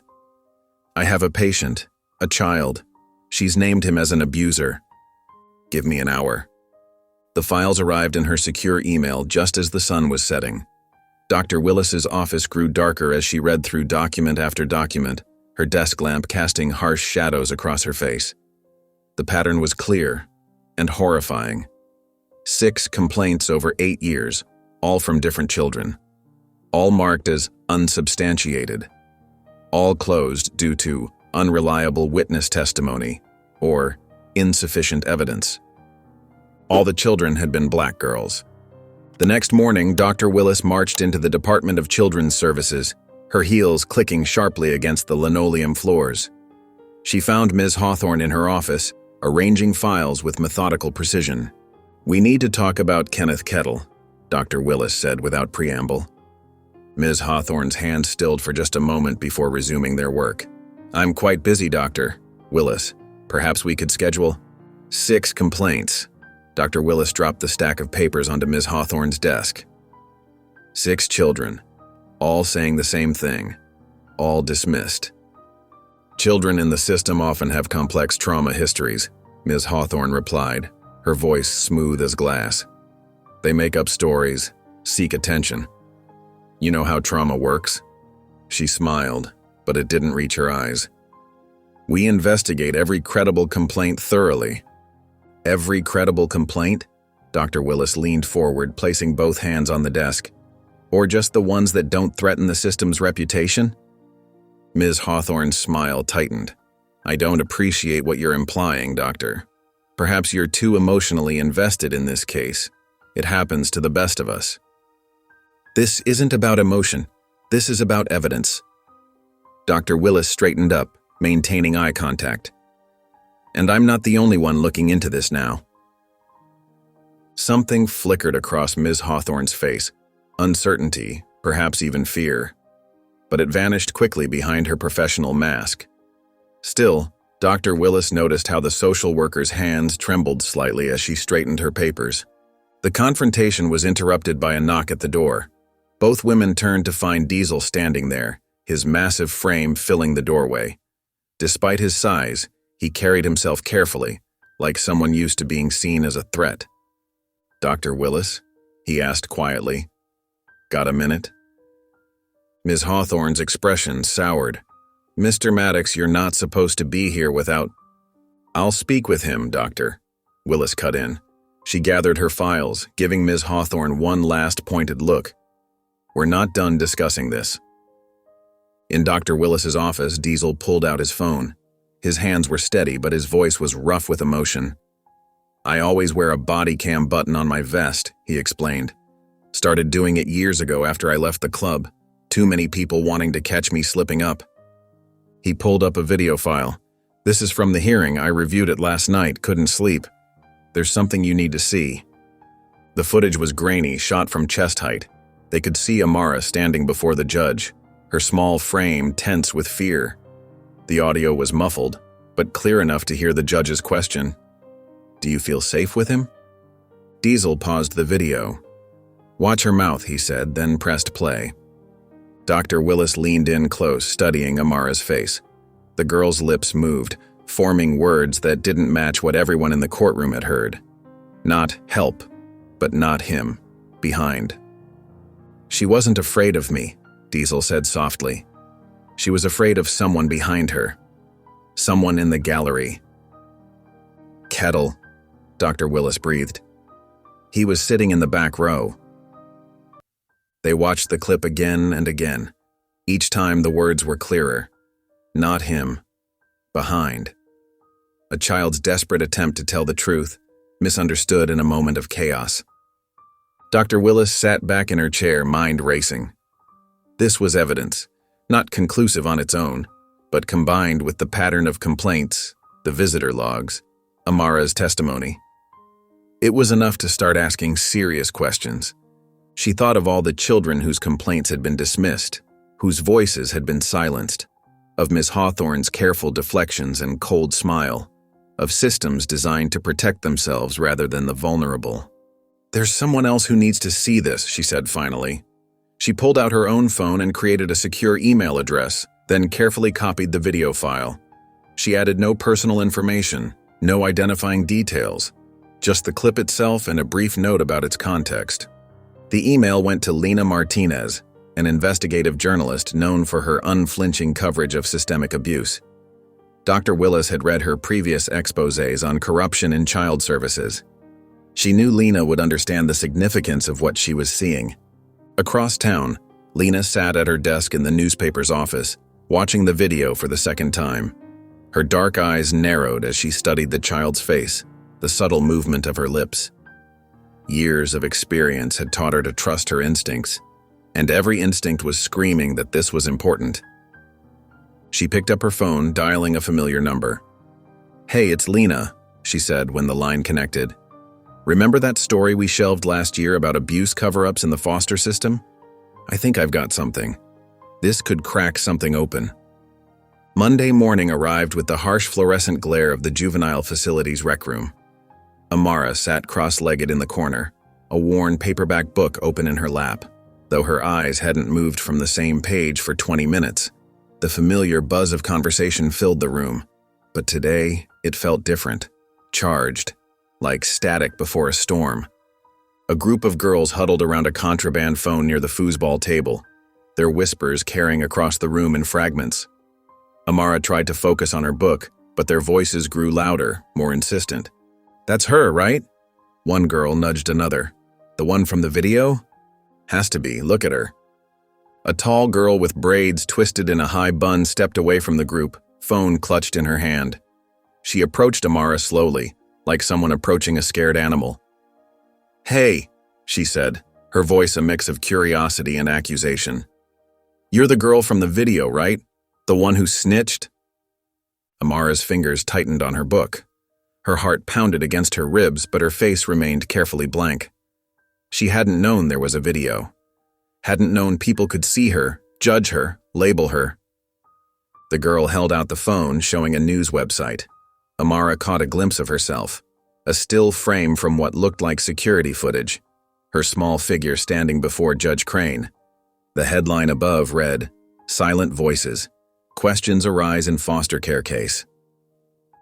"I have a patient, a child. She's named him as an abuser. Give me an hour." The files arrived in her secure email just as the sun was setting. Dr. Willis's office grew darker as she read through document after document, her desk lamp casting harsh shadows across her face. The pattern was clear and horrifying. 6 complaints over 8 years, all from different children. All marked as unsubstantiated. All closed due to unreliable witness testimony or insufficient evidence. All the children had been black girls. The next morning, Dr. Willis marched into the Department of Children's Services, her heels clicking sharply against the linoleum floors. She found Ms. Hawthorne in her office, arranging files with methodical precision. "We need to talk about Kenneth Kettle," Dr. Willis said without preamble. Ms. Hawthorne's hands stilled for just a moment before resuming their work. "I'm quite busy, Dr. Willis. Perhaps we could schedule 6 complaints." Dr. Willis dropped the stack of papers onto Ms. Hawthorne's desk. 6 children, all saying the same thing, all dismissed. "Children in the system often have complex trauma histories," Ms. Hawthorne replied, her voice smooth as glass. "They make up stories, seek attention. You know how trauma works?" She smiled, but it didn't reach her eyes. "We investigate every credible complaint thoroughly." "Every credible complaint?" Dr. Willis leaned forward, placing both hands on the desk. "Or just the ones that don't threaten the system's reputation?" Ms. Hawthorne's smile tightened. "I don't appreciate what you're implying, Doctor. Perhaps you're too emotionally invested in this case. It happens to the best of us." "This isn't about emotion. This is about evidence." Dr. Willis straightened up, maintaining eye contact. "And I'm not the only one looking into this now." Something flickered across Ms. Hawthorne's face, uncertainty, perhaps even fear. But it vanished quickly behind her professional mask. Still, Dr. Willis noticed how the social worker's hands trembled slightly as she straightened her papers. The confrontation was interrupted by a knock at the door. Both women turned to find Diesel standing there, his massive frame filling the doorway. Despite his size, he carried himself carefully, like someone used to being seen as a threat. "Dr. Willis?" he asked quietly. "Got a minute?" Ms. Hawthorne's expression soured. "Mr. Maddox, you're not supposed to be here without..." "I'll speak with him, Doctor," Willis cut in. She gathered her files, giving Ms. Hawthorne one last pointed look. "We're not done discussing this." In Dr. Willis's office, Diesel pulled out his phone. His hands were steady, but his voice was rough with emotion. "I always wear a body cam button on my vest," he explained. "Started doing it years ago after I left the club. Too many people wanting to catch me slipping up." He pulled up a video file. "This is from the hearing. I reviewed it last night, couldn't sleep. There's something you need to see." The footage was grainy, shot from chest height. They could see Amara standing before the judge, her small frame tense with fear. The audio was muffled, but clear enough to hear the judge's question. "Do you feel safe with him?" Diesel paused the video. "Watch her mouth," he said, then pressed play. Dr. Willis leaned in close, studying Amara's face. The girl's lips moved, forming words that didn't match what everyone in the courtroom had heard. Not help, but not him. Behind. "She wasn't afraid of me," Diesel said softly. "She was afraid of someone behind her. Someone in the gallery." "Kettle," Dr. Willis breathed. "He was sitting in the back row." They watched the clip again and again. Each time the words were clearer. Not him. Behind. A child's desperate attempt to tell the truth, misunderstood in a moment of chaos. Dr. Willis sat back in her chair, mind racing. This was evidence, not conclusive on its own, but combined with the pattern of complaints, the visitor logs, Amara's testimony. It was enough to start asking serious questions. She thought of all the children whose complaints had been dismissed, whose voices had been silenced, of Ms. Hawthorne's careful deflections and cold smile, of systems designed to protect themselves rather than the vulnerable. "There's someone else who needs to see this," she said finally. She pulled out her own phone and created a secure email address, then carefully copied the video file. She added no personal information, no identifying details, just the clip itself and a brief note about its context. The email went to Lena Martinez, an investigative journalist known for her unflinching coverage of systemic abuse. Dr. Willis had read her previous exposés on corruption in child services. She knew Lena would understand the significance of what she was seeing. Across town, Lena sat at her desk in the newspaper's office, watching the video for the second time. Her dark eyes narrowed as she studied the child's face, the subtle movement of her lips. Years of experience had taught her to trust her instincts, and every instinct was screaming that this was important. She picked up her phone, dialing a familiar number. "Hey, it's Lena," she said when the line connected. "Remember that story we shelved last year about abuse cover-ups in the foster system? I think I've got something. This could crack something open." Monday morning arrived with the harsh fluorescent glare of the juvenile facility's rec room. Amara sat cross-legged in the corner, a worn paperback book open in her lap, though her eyes hadn't moved from the same page for 20 minutes. The familiar buzz of conversation filled the room, but today it felt different, charged, like static before a storm. A group of girls huddled around a contraband phone near the foosball table, their whispers carrying across the room in fragments. Amara tried to focus on her book, but their voices grew louder, more insistent. "That's her, right?" One girl nudged another. "The one from the video?" "Has to be, look at her." A tall girl with braids twisted in a high bun stepped away from the group, phone clutched in her hand. She approached Amara slowly, like someone approaching a scared animal. "Hey," she said, her voice a mix of curiosity and accusation. "You're the girl from the video, right? The one who snitched?" Amara's fingers tightened on her book. Her heart pounded against her ribs, but her face remained carefully blank. She hadn't known there was a video. Hadn't known people could see her, judge her, label her. The girl held out the phone, showing a news website. Amara caught a glimpse of herself, a still frame from what looked like security footage, her small figure standing before Judge Crane. The headline above read, "Silent Voices. Questions arise in foster care case."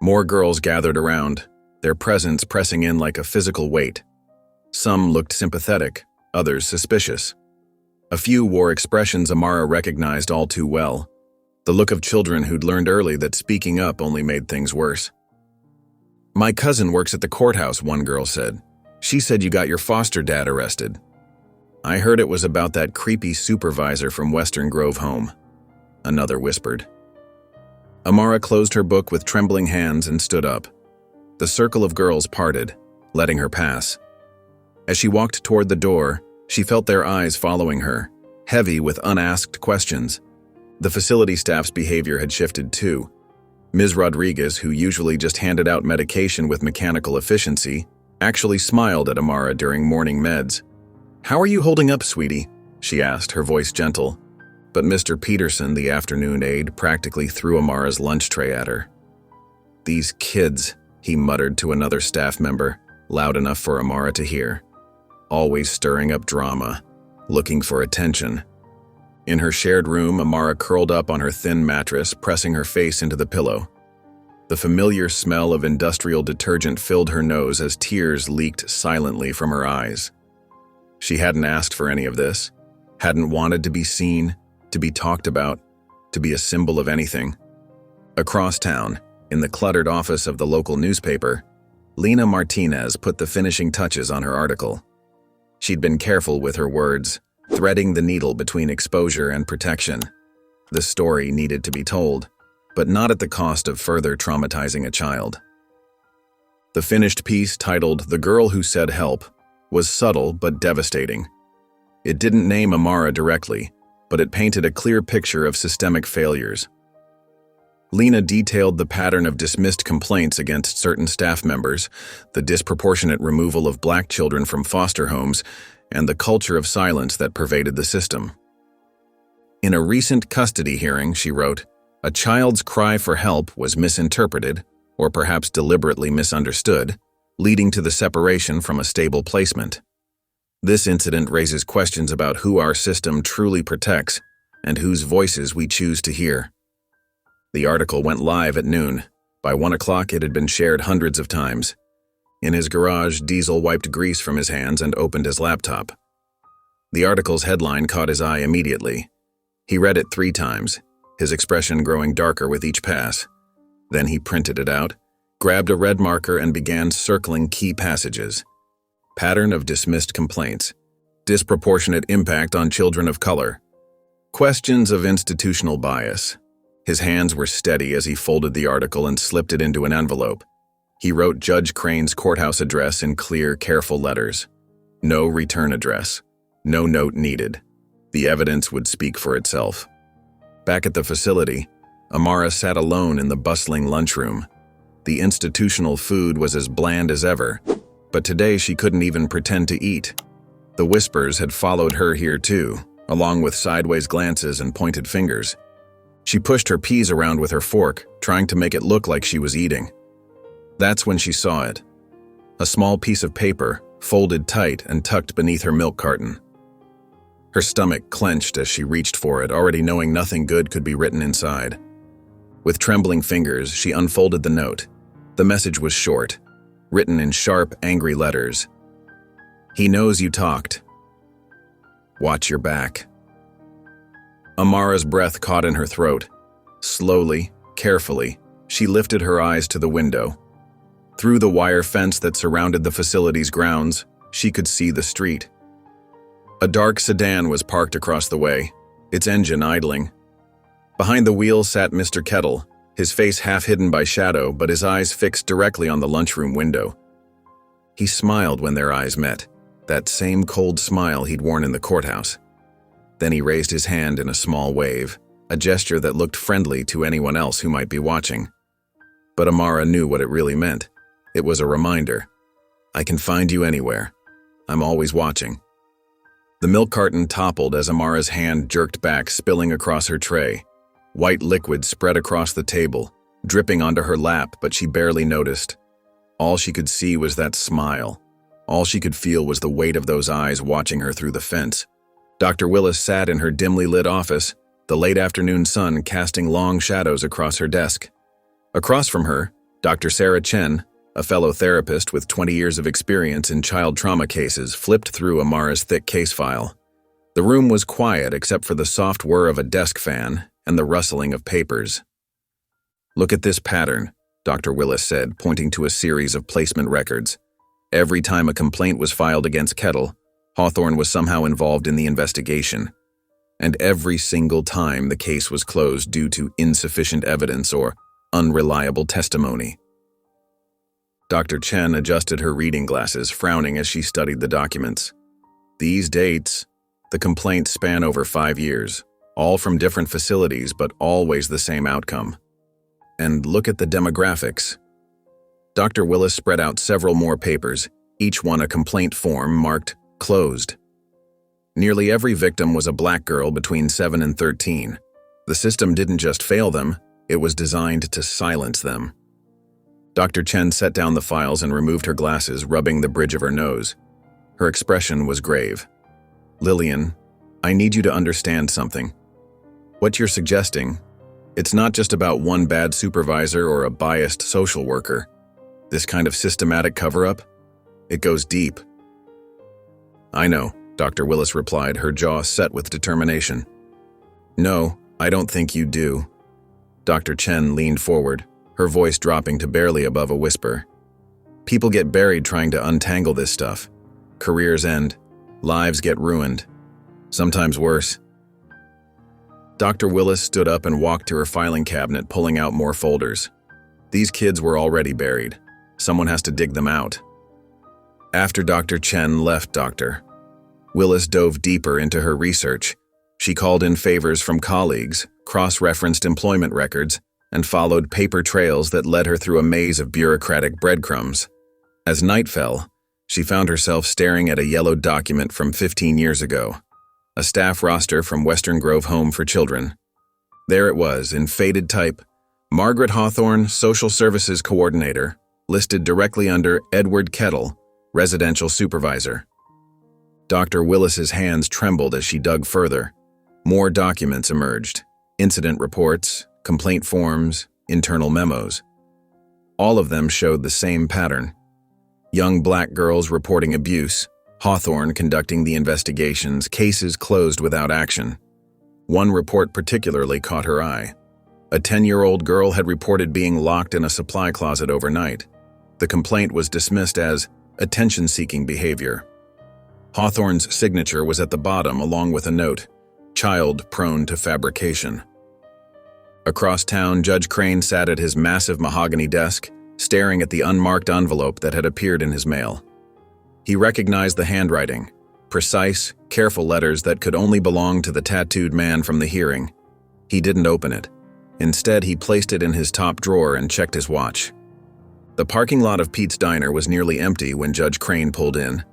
More girls gathered around, their presence pressing in like a physical weight. Some looked sympathetic, others suspicious. A few wore expressions Amara recognized all too well, the look of children who'd learned early that speaking up only made things worse. "My cousin works at the courthouse," one girl said. "She said you got your foster dad arrested." "I heard it was about that creepy supervisor from Western Grove home," another whispered. Amara closed her book with trembling hands and stood up. The circle of girls parted, letting her pass. As she walked toward the door, she felt their eyes following her, heavy with unasked questions. The facility staff's behavior had shifted too. Ms. Rodriguez, who usually just handed out medication with mechanical efficiency, actually smiled at Amara during morning meds. "How are you holding up, sweetie?" she asked, her voice gentle. But Mr. Peterson, the afternoon aide, practically threw Amara's lunch tray at her. "These kids," he muttered to another staff member, loud enough for Amara to hear. "Always stirring up drama, looking for attention." In her shared room, Amara curled up on her thin mattress, pressing her face into the pillow. The familiar smell of industrial detergent filled her nose as tears leaked silently from her eyes. She hadn't asked for any of this, hadn't wanted to be seen, to be talked about, to be a symbol of anything. Across town, in the cluttered office of the local newspaper, Lena Martinez put the finishing touches on her article. She'd been careful with her words, threading the needle between exposure and protection. The story needed to be told, but not at the cost of further traumatizing a child. The finished piece, titled "The Girl Who Said Help," was subtle but devastating. It didn't name Amara directly, but it painted a clear picture of systemic failures. Lena detailed the pattern of dismissed complaints against certain staff members, the disproportionate removal of black children from foster homes, and the culture of silence that pervaded the system. In a recent custody hearing, she wrote, "A child's cry for help was misinterpreted, or perhaps deliberately misunderstood, leading to the separation from a stable placement. This incident raises questions about who our system truly protects and whose voices we choose to hear." The article went live at noon. By 1 o'clock, it had been shared hundreds of times. In his garage, Diesel wiped grease from his hands and opened his laptop. The article's headline caught his eye immediately. He read it 3 times, his expression growing darker with each pass. Then he printed it out, grabbed a red marker, and began circling key passages. Pattern of dismissed complaints. Disproportionate impact on children of color. Questions of institutional bias. His hands were steady as he folded the article and slipped it into an envelope. He wrote Judge Crane's courthouse address in clear, careful letters. No return address. No note needed. The evidence would speak for itself. Back at the facility, Amara sat alone in the bustling lunchroom. The institutional food was as bland as ever, but today she couldn't even pretend to eat. The whispers had followed her here too, along with sideways glances and pointed fingers. She pushed her peas around with her fork, trying to make it look like she was eating. That's when she saw it. A small piece of paper, folded tight and tucked beneath her milk carton. Her stomach clenched as she reached for it, already knowing nothing good could be written inside. With trembling fingers, she unfolded the note. The message was short, written in sharp, angry letters. "He knows you talked. Watch your back." Amara's breath caught in her throat. Slowly, carefully, she lifted her eyes to the window. Through the wire fence that surrounded the facility's grounds, she could see the street. A dark sedan was parked across the way, its engine idling. Behind the wheel sat Mr. Kettle, his face half hidden by shadow, but his eyes fixed directly on the lunchroom window. He smiled when their eyes met, that same cold smile he'd worn in the courthouse. Then he raised his hand in a small wave, a gesture that looked friendly to anyone else who might be watching. But Amara knew what it really meant. It was a reminder. "I can find you anywhere. I'm always watching." The milk carton toppled as Amara's hand jerked back, spilling across her tray. White liquid spread across the table, dripping onto her lap, but she barely noticed. All she could see was that smile. All she could feel was the weight of those eyes watching her through the fence. Dr. Willis sat in her dimly lit office, the late afternoon sun casting long shadows across her desk. Across from her, Dr. Sarah Chen, a fellow therapist with 20 years of experience in child trauma cases, flipped through Amara's thick case file. The room was quiet except for the soft whir of a desk fan and the rustling of papers. "Look at this pattern," Dr. Willis said, pointing to a series of placement records. Every time a complaint was filed against Kettle, Hawthorne was somehow involved in the investigation. And every single time the case was closed due to insufficient evidence or unreliable testimony. Dr. Chen adjusted her reading glasses, frowning as she studied the documents. These dates, the complaints span over 5 years, all from different facilities, but always the same outcome. And look at the demographics. Dr. Willis spread out several more papers, each one a complaint form marked closed. Nearly every victim was a black girl between 7 and 13. The system didn't just fail them, it was designed to silence them. Dr. Chen set down the files and removed her glasses, rubbing the bridge of her nose. Her expression was grave. Lillian, I need you to understand something. What you're suggesting, it's not just about one bad supervisor or a biased social worker. This kind of systematic cover-up, it goes deep. I know, Dr. Willis replied, her jaw set with determination. No, I don't think you do. Dr. Chen leaned forward, her voice dropping to barely above a whisper. People get buried trying to untangle this stuff. Careers end. Lives get ruined. Sometimes worse. Dr. Willis stood up and walked to her filing cabinet, pulling out more folders. These kids were already buried. Someone has to dig them out. After Dr. Chen left Dr. Willis dove deeper into her research. She called in favors from colleagues, cross-referenced employment records, and followed paper trails that led her through a maze of bureaucratic breadcrumbs. As night fell, she found herself staring at a yellow document from 15 years ago, a staff roster from Western Grove Home for Children. There it was, in faded type, Margaret Hawthorne, Social Services Coordinator, listed directly under Edward Kettle, Residential Supervisor. Dr. Willis's hands trembled as she dug further. More documents emerged, incident reports, complaint forms, internal memos. All of them showed the same pattern. Young black girls reporting abuse, Hawthorne conducting the investigations, cases closed without action. One report particularly caught her eye. A 10-year-old girl had reported being locked in a supply closet overnight. The complaint was dismissed as attention-seeking behavior. Hawthorne's signature was at the bottom along with a note, child prone to fabrication. Across town, Judge Crane sat at his massive mahogany desk, staring at the unmarked envelope that had appeared in his mail. He recognized the handwriting, precise, careful letters that could only belong to the tattooed man from the hearing. He didn't open it. Instead, he placed it in his top drawer and checked his watch. The parking lot of Pete's Diner was nearly empty when Judge Crane pulled in.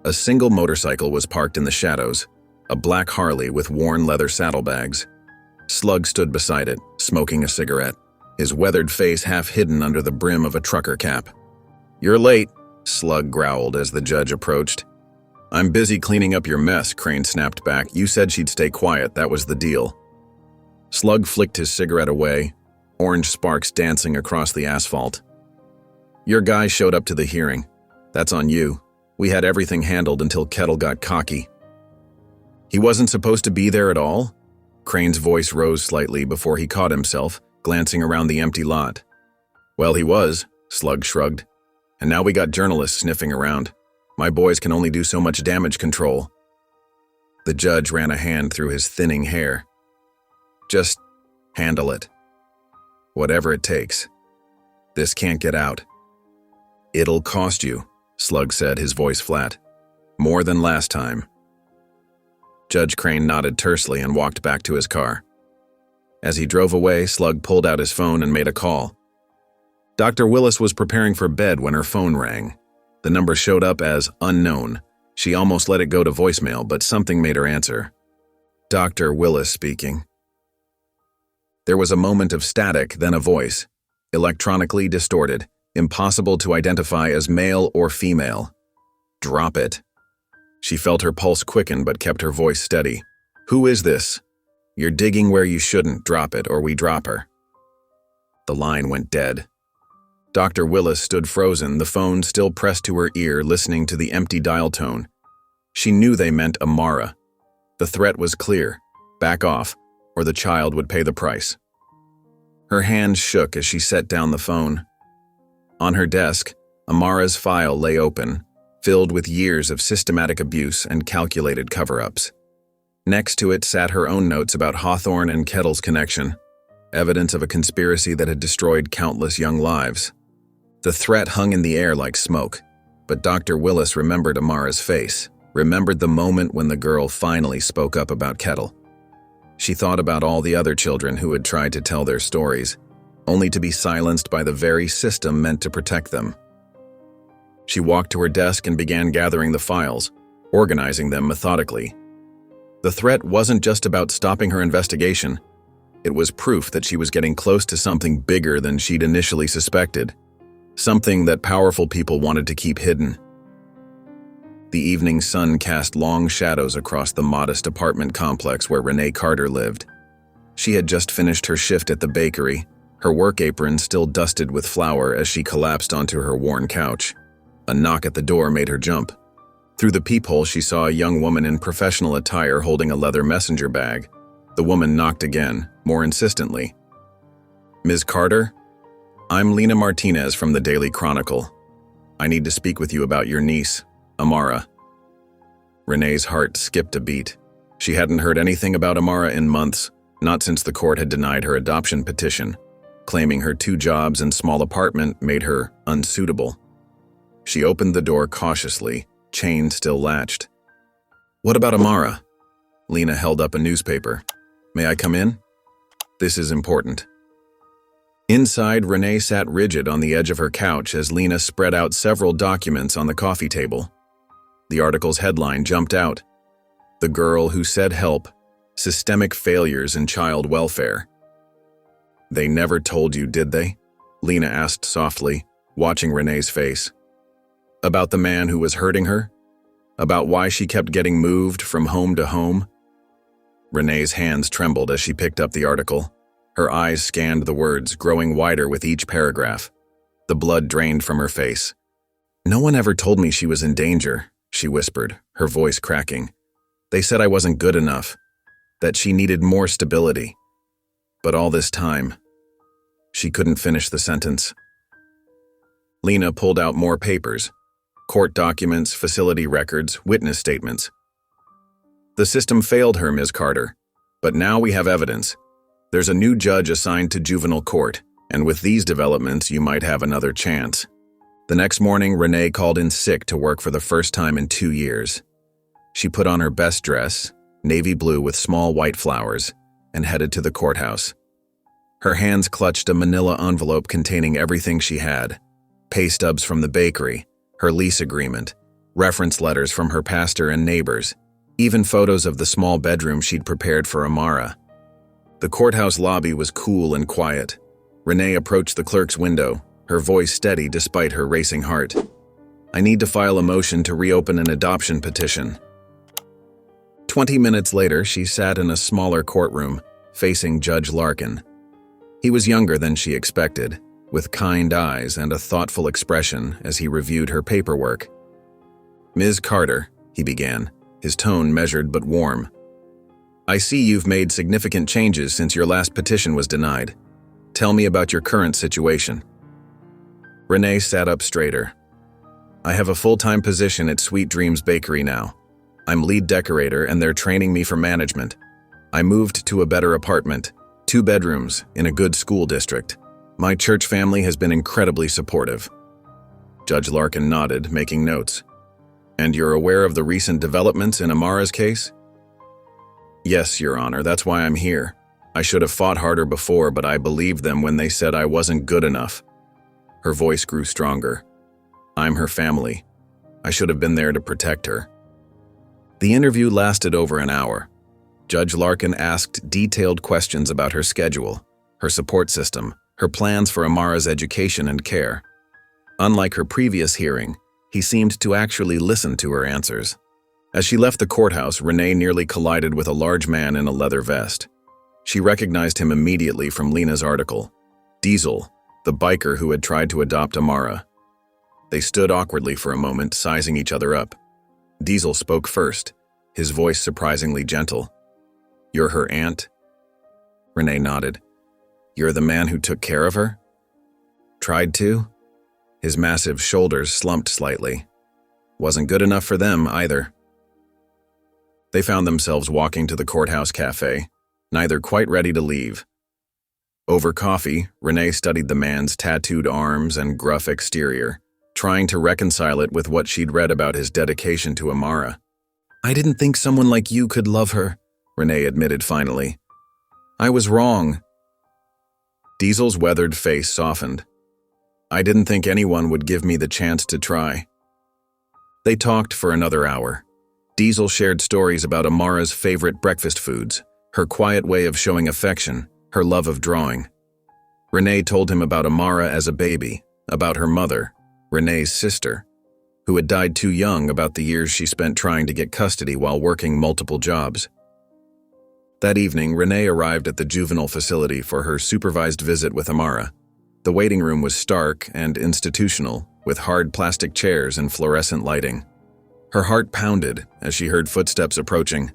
A single motorcycle was parked in the shadows, a black Harley with worn leather saddlebags. Slug stood beside it, smoking a cigarette, his weathered face half hidden under the brim of a trucker cap. "You're late," Slug growled as the judge approached. "I'm busy cleaning up your mess," Crane snapped back. "You said she'd stay quiet, that was the deal." Slug flicked his cigarette away, orange sparks dancing across the asphalt. "Your guy showed up to the hearing. That's on you. We had everything handled until Kettle got cocky." "He wasn't supposed to be there at all?" Crane's voice rose slightly before he caught himself, glancing around the empty lot. "Well, he was," Slug shrugged. "And now we got journalists sniffing around. My boys can only do so much damage control." The judge ran a hand through his thinning hair. "Just handle it. Whatever it takes. This can't get out." "It'll cost you," Slug said, his voice flat. "More than last time." Judge Crane nodded tersely and walked back to his car. As he drove away, Slug pulled out his phone and made a call. Dr. Willis was preparing for bed when her phone rang. The number showed up as unknown. She almost let it go to voicemail, but something made her answer. Dr. Willis speaking. There was a moment of static, then a voice, electronically distorted, impossible to identify as male or female. "Drop it." She felt her pulse quicken but kept her voice steady. "Who is this? You're digging where you shouldn't. Drop it or we drop her." The line went dead. Dr. Willis stood frozen, the phone still pressed to her ear, listening to the empty dial tone. She knew they meant Amara. The threat was clear. Back off, or the child would pay the price. Her hands shook as she set down the phone. On her desk, Amara's file lay open, filled with years of systematic abuse and calculated cover-ups. Next to it sat her own notes about Hawthorne and Kettle's connection, evidence of a conspiracy that had destroyed countless young lives. The threat hung in the air like smoke, but Dr. Willis remembered Amara's face, remembered the moment when the girl finally spoke up about Kettle. She thought about all the other children who had tried to tell their stories, only to be silenced by the very system meant to protect them. She walked to her desk and began gathering the files, organizing them methodically. The threat wasn't just about stopping her investigation. It was proof that she was getting close to something bigger than she'd initially suspected, something that powerful people wanted to keep hidden. The evening sun cast long shadows across the modest apartment complex where Renee Carter lived. She had just finished her shift at the bakery, her work apron still dusted with flour as she collapsed onto her worn couch. A knock at the door made her jump. Through the peephole, she saw a young woman in professional attire holding a leather messenger bag. The woman knocked again, more insistently. "Ms. Carter? I'm Lena Martinez from the Daily Chronicle. I need to speak with you about your niece, Amara." Renee's heart skipped a beat. She hadn't heard anything about Amara in months, not since the court had denied her adoption petition, claiming her 2 jobs and small apartment made her unsuitable. She opened the door cautiously, chain still latched. "What about Amara?" Lena held up a newspaper. "May I come in? This is important." Inside, Renee sat rigid on the edge of her couch as Lena spread out several documents on the coffee table. The article's headline jumped out. "The Girl Who Said Help: Systemic Failures in Child Welfare." "They never told you, did they?" Lena asked softly, watching Renee's face. "About the man who was hurting her? About why she kept getting moved from home to home?" Renee's hands trembled as she picked up the article. Her eyes scanned the words, growing wider with each paragraph. The blood drained from her face. "No one ever told me she was in danger," she whispered, her voice cracking. "They said I wasn't good enough, that she needed more stability. But all this time..." She couldn't finish the sentence. Lena pulled out more papers. Court documents, facility records, witness statements. "The system failed her, Ms. Carter. But now we have evidence. There's a new judge assigned to juvenile court, and with these developments, you might have another chance." The next morning, Renee called in sick to work for the first time in 2 years. She put on her best dress, navy blue with small white flowers, and headed to the courthouse. Her hands clutched a manila envelope containing everything she had: pay stubs from the bakery, her lease agreement, reference letters from her pastor and neighbors, even photos of the small bedroom she'd prepared for Amara. The courthouse lobby was cool and quiet. Renee approached the clerk's window, her voice steady despite her racing heart. "I need to file a motion to reopen an adoption petition." 20 minutes later, she sat in a smaller courtroom, facing Judge Larkin. He was younger than she expected, with kind eyes and a thoughtful expression as he reviewed her paperwork. "Ms. Carter," he began, his tone measured but warm. "I see you've made significant changes since your last petition was denied. Tell me about your current situation." Renee sat up straighter. "I have a full-time position at Sweet Dreams Bakery now. I'm lead decorator and they're training me for management. I moved to a better apartment, 2 bedrooms, in a good school district. My church family has been incredibly supportive." Judge Larkin nodded, making notes. "And you're aware of the recent developments in Amara's case?" "Yes, Your Honor, that's why I'm here. I should have fought harder before, but I believed them when they said I wasn't good enough." Her voice grew stronger. "I'm her family. I should have been there to protect her." The interview lasted over an hour. Judge Larkin asked detailed questions about her schedule, her support system, her plans for Amara's education and care. Unlike her previous hearing, he seemed to actually listen to her answers. As she left the courthouse, Renee nearly collided with a large man in a leather vest. She recognized him immediately from Lena's article. Diesel, the biker who had tried to adopt Amara. They stood awkwardly for a moment, sizing each other up. Diesel spoke first, his voice surprisingly gentle. "You're her aunt?" Renee nodded. "You're the man who took care of her?" "Tried to?" His massive shoulders slumped slightly. Wasn't good enough for them either. They found themselves walking to the courthouse cafe, neither quite ready to leave. Over coffee, Renee studied the man's tattooed arms and gruff exterior, trying to reconcile it with what she'd read about his dedication to Amara. "I didn't think someone like you could love her," Renee admitted finally. "I was wrong." Diesel's weathered face softened. "I didn't think anyone would give me the chance to try." They talked for another hour. Diesel shared stories about Amara's favorite breakfast foods, her quiet way of showing affection, her love of drawing. Renee told him about Amara as a baby, about her mother, Renee's sister, who had died too young, about the years she spent trying to get custody while working multiple jobs. That evening, Renee arrived at the juvenile facility for her supervised visit with Amara. The waiting room was stark and institutional, with hard plastic chairs and fluorescent lighting. Her heart pounded as she heard footsteps approaching.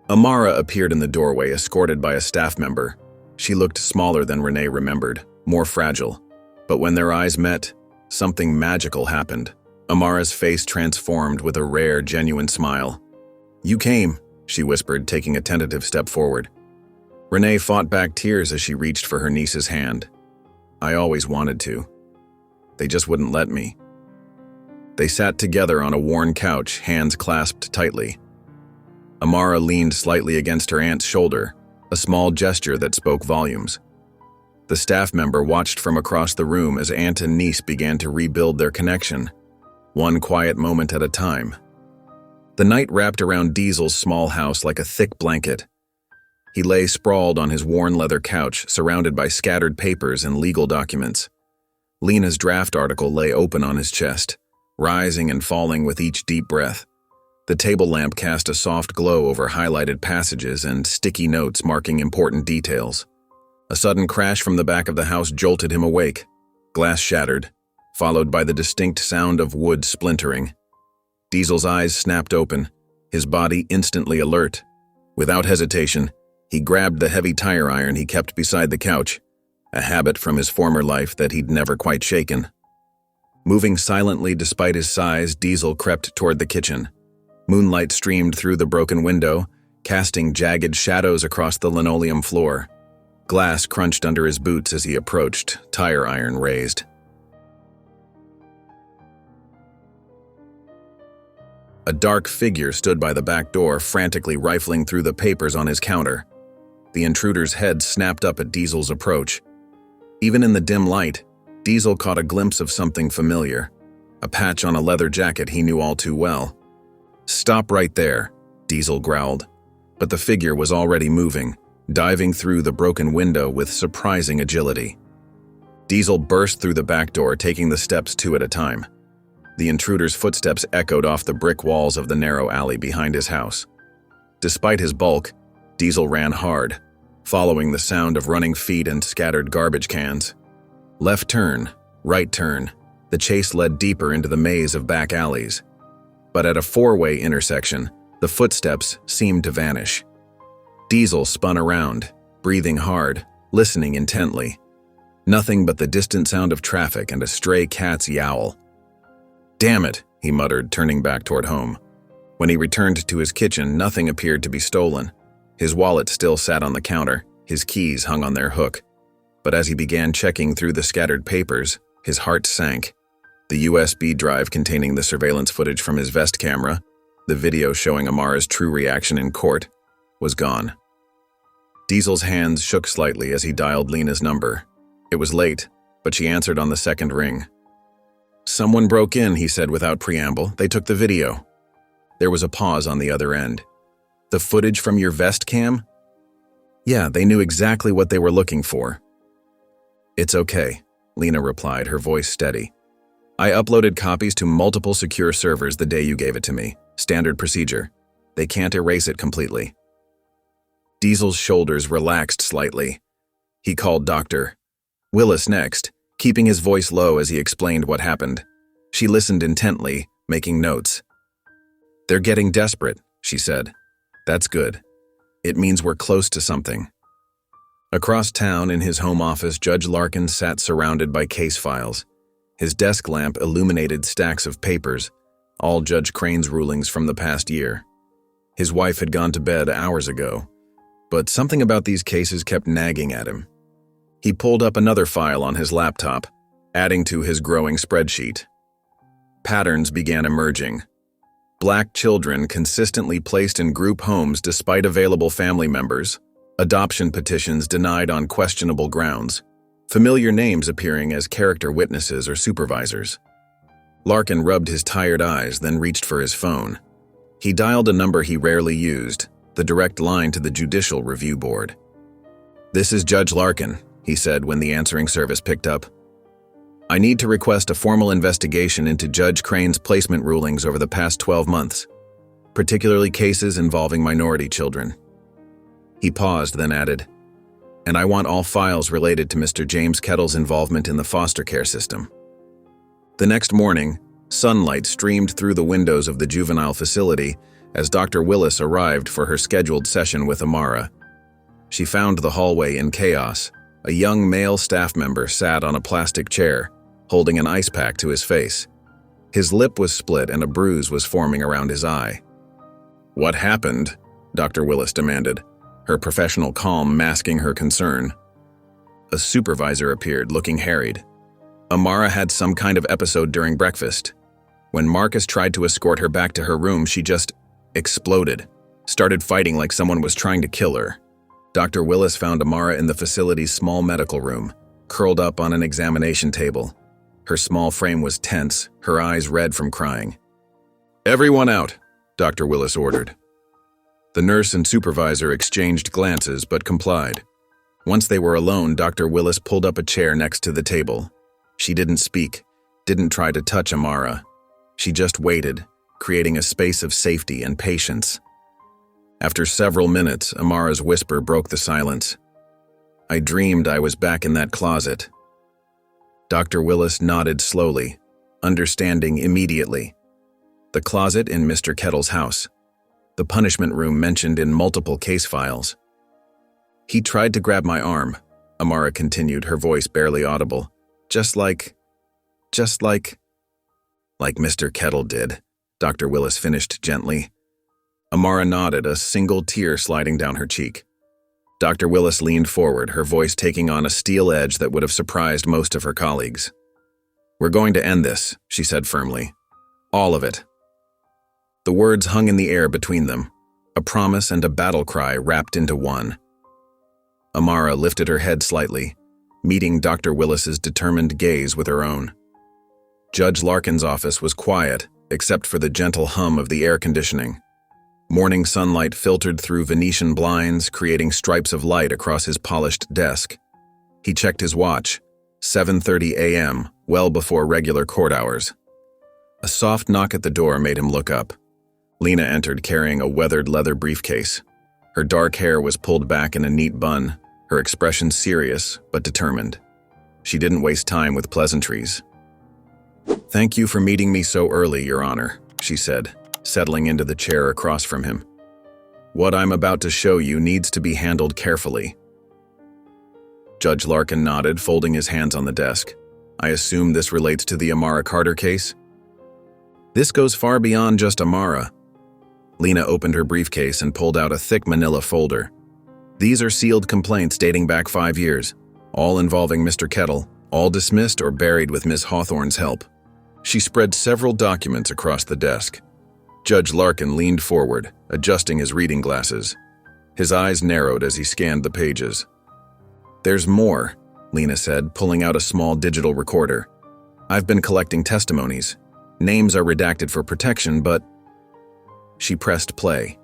Amara appeared in the doorway, escorted by a staff member. She looked smaller than Renee remembered, more fragile. But when their eyes met, something magical happened. Amara's face transformed with a rare, genuine smile. "You came," she whispered, taking a tentative step forward. Renee fought back tears as she reached for her niece's hand. "I always wanted to. They just wouldn't let me." They sat together on a worn couch, hands clasped tightly. Amara leaned slightly against her aunt's shoulder, a small gesture that spoke volumes. The staff member watched from across the room as aunt and niece began to rebuild their connection, one quiet moment at a time. The night wrapped around Diesel's small house like a thick blanket. He lay sprawled on his worn leather couch, surrounded by scattered papers and legal documents. Lena's draft article lay open on his chest, rising and falling with each deep breath. The table lamp cast a soft glow over highlighted passages and sticky notes marking important details. A sudden crash from the back of the house jolted him awake. Glass shattered, followed by the distinct sound of wood splintering. Diesel's eyes snapped open, his body instantly alert. Without hesitation, he grabbed the heavy tire iron he kept beside the couch, a habit from his former life that he'd never quite shaken. Moving silently despite his size, Diesel crept toward the kitchen. Moonlight streamed through the broken window, casting jagged shadows across the linoleum floor. Glass crunched under his boots as he approached, tire iron raised. A dark figure stood by the back door, frantically rifling through the papers on his counter. The intruder's head snapped up at Diesel's approach. Even in the dim light, Diesel caught a glimpse of something familiar, a patch on a leather jacket he knew all too well. "Stop right there," Diesel growled. But the figure was already moving, diving through the broken window with surprising agility. Diesel burst through the back door, taking the steps two at a time. The intruder's footsteps echoed off the brick walls of the narrow alley behind his house. Despite his bulk, Diesel ran hard, following the sound of running feet and scattered garbage cans. Left turn, right turn, the chase led deeper into the maze of back alleys. But at a four-way intersection, the footsteps seemed to vanish. Diesel spun around, breathing hard, listening intently. Nothing but the distant sound of traffic and a stray cat's yowl. "Damn it," he muttered, turning back toward home. When he returned to his kitchen, nothing appeared to be stolen. His wallet still sat on the counter, his keys hung on their hook. But as he began checking through the scattered papers, his heart sank. The USB drive containing the surveillance footage from his vest camera, the video showing Amara's true reaction in court, was gone. Diesel's hands shook slightly as he dialed Lena's number. It was late, but she answered on the second ring. "Someone broke in," he said without preamble. "They took the video." There was a pause on the other end. "The footage from your vest cam?" "Yeah, they knew exactly what they were looking for." "It's okay," Lena replied, her voice steady. "I uploaded copies to multiple secure servers the day you gave it to me. Standard procedure. They can't erase it completely." Diesel's shoulders relaxed slightly. He called Dr. Willis next, keeping his voice low as he explained what happened. She listened intently, making notes. "They're getting desperate," she said. "That's good. It means we're close to something." Across town in his home office, Judge Larkin sat surrounded by case files. His desk lamp illuminated stacks of papers, all Judge Crane's rulings from the past year. His wife had gone to bed hours ago, but something about these cases kept nagging at him. He pulled up another file on his laptop, adding to his growing spreadsheet. Patterns began emerging. Black children consistently placed in group homes despite available family members, adoption petitions denied on questionable grounds, familiar names appearing as character witnesses or supervisors. Larkin rubbed his tired eyes, then reached for his phone. He dialed a number he rarely used, the direct line to the Judicial Review Board. "This is Judge Larkin," he said when the answering service picked up. "I need to request a formal investigation into Judge Crane's placement rulings over the past 12 months, particularly cases involving minority children." He paused, then added, "And I want all files related to Mr. James Kettle's involvement in the foster care system." The next morning, sunlight streamed through the windows of the juvenile facility as Dr. Willis arrived for her scheduled session with Amara. She found the hallway in chaos. A young male staff member sat on a plastic chair, holding an ice pack to his face. His lip was split and a bruise was forming around his eye. "What happened?" Dr. Willis demanded, her professional calm masking her concern. A supervisor appeared, looking harried. Amara had some kind of episode during breakfast. When Marcus tried to escort her back to her room, she just exploded, started fighting like someone was trying to kill her. Dr. Willis found Amara in the facility's small medical room, curled up on an examination table. Her small frame was tense, her eyes red from crying. "Everyone out," Dr. Willis ordered. The nurse and supervisor exchanged glances but complied. Once they were alone, Dr. Willis pulled up a chair next to the table. She didn't speak, didn't try to touch Amara. She just waited, creating a space of safety and patience. After several minutes, Amara's whisper broke the silence. "I dreamed I was back in that closet." Dr. Willis nodded slowly, understanding immediately. The closet in Mr. Kettle's house. The punishment room mentioned in multiple case files. "He tried to grab my arm," Amara continued, her voice barely audible. Just like Mr. Kettle did," Dr. Willis finished gently. Amara nodded, a single tear sliding down her cheek. Dr. Willis leaned forward, her voice taking on a steel edge that would have surprised most of her colleagues. "We're going to end this," she said firmly. "All of it." The words hung in the air between them, a promise and a battle cry wrapped into one. Amara lifted her head slightly, meeting Dr. Willis's determined gaze with her own. Judge Larkin's office was quiet, except for the gentle hum of the air conditioning. Morning sunlight filtered through Venetian blinds, creating stripes of light across his polished desk. He checked his watch, 7:30 a.m., well before regular court hours. A soft knock at the door made him look up. Lena entered carrying a weathered leather briefcase. Her dark hair was pulled back in a neat bun, her expression serious but determined. She didn't waste time with pleasantries. "Thank you for meeting me so early, Your Honor," she said, settling into the chair across from him. "What I'm about to show you needs to be handled carefully." Judge Larkin nodded, folding his hands on the desk. "I assume this relates to the Amara Carter case?" "This goes far beyond just Amara." Lena opened her briefcase and pulled out a thick manila folder. "These are sealed complaints dating back 5 years, all involving Mr. Kettle, all dismissed or buried with Ms. Hawthorne's help." She spread several documents across the desk. Judge Larkin leaned forward, adjusting his reading glasses. His eyes narrowed as he scanned the pages. "There's more," Lena said, pulling out a small digital recorder. "I've been collecting testimonies. Names are redacted for protection, but..." She pressed play.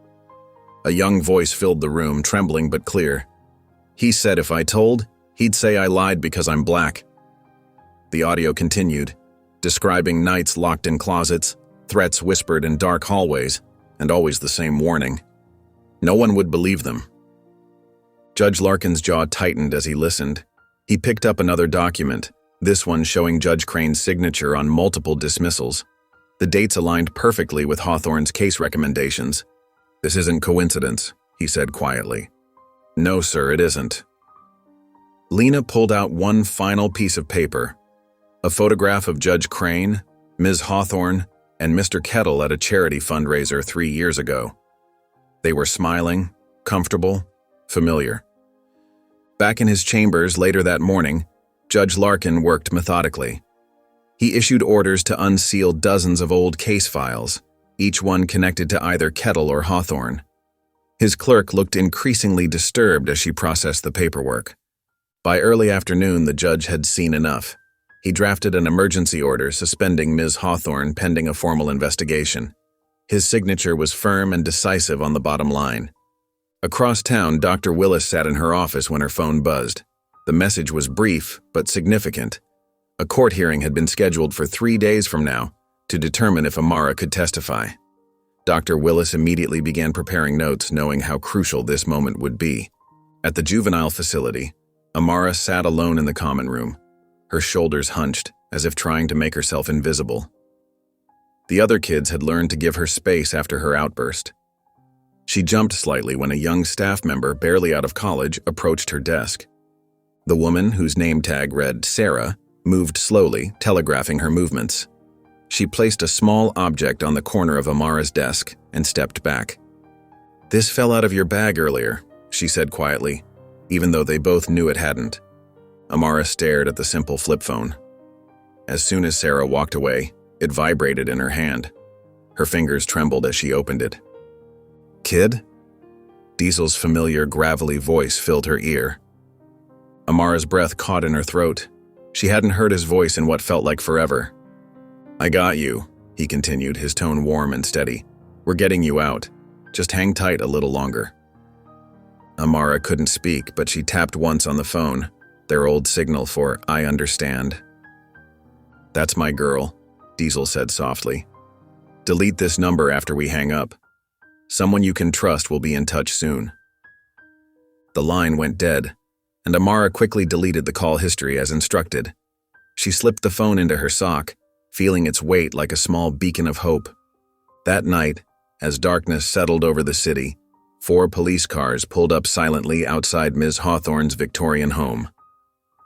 A young voice filled the room, trembling but clear. "He said if I told, he'd say I lied because I'm black." The audio continued, describing nights locked in closets, threats whispered in dark hallways, and always the same warning. No one would believe them. Judge Larkin's jaw tightened as he listened. He picked up another document, this one showing Judge Crane's signature on multiple dismissals. The dates aligned perfectly with Hawthorne's case recommendations. "This isn't coincidence," he said quietly. "No, sir, it isn't." Lena pulled out one final piece of paper, A photograph of Judge Crane, Ms. Hawthorne, and Mr. Kettle at a charity fundraiser 3 years ago. They were smiling, comfortable, familiar. Back in his chambers later that morning, Judge Larkin worked methodically. He issued orders to unseal dozens of old case files, each one connected to either Kettle or Hawthorne. His clerk looked increasingly disturbed as she processed the paperwork. By early afternoon, the judge had seen enough. He drafted an emergency order suspending Ms. Hawthorne pending a formal investigation. His signature was firm and decisive on the bottom line. Across town, Dr. Willis sat in her office when her phone buzzed. The message was brief but significant. A court hearing had been scheduled for 3 days from now to determine if Amara could testify. Dr. Willis immediately began preparing notes, knowing how crucial this moment would be. At the juvenile facility, Amara sat alone in the common room, her shoulders hunched, as if trying to make herself invisible. The other kids had learned to give her space after her outburst. She jumped slightly when a young staff member, barely out of college, approached her desk. The woman, whose name tag read Sarah, moved slowly, telegraphing her movements. She placed a small object on the corner of Amara's desk and stepped back. "This fell out of your bag earlier," she said quietly, even though they both knew it hadn't. Amara stared at the simple flip phone. As soon as Sarah walked away, it vibrated in her hand. Her fingers trembled as she opened it. "Kid?" Diesel's familiar, gravelly voice filled her ear. Amara's breath caught in her throat. She hadn't heard his voice in what felt like forever. "I got you," he continued, his tone warm and steady. "We're getting you out. Just hang tight a little longer." Amara couldn't speak, but she tapped once on the phone, their old signal for "I understand." "That's my girl," Diesel said softly. "Delete this number after we hang up. Someone you can trust will be in touch soon." The line went dead, and Amara quickly deleted the call history as instructed. She slipped the phone into her sock, feeling its weight like a small beacon of hope. That night, as darkness settled over the city, 4 police cars pulled up silently outside Ms. Hawthorne's Victorian home.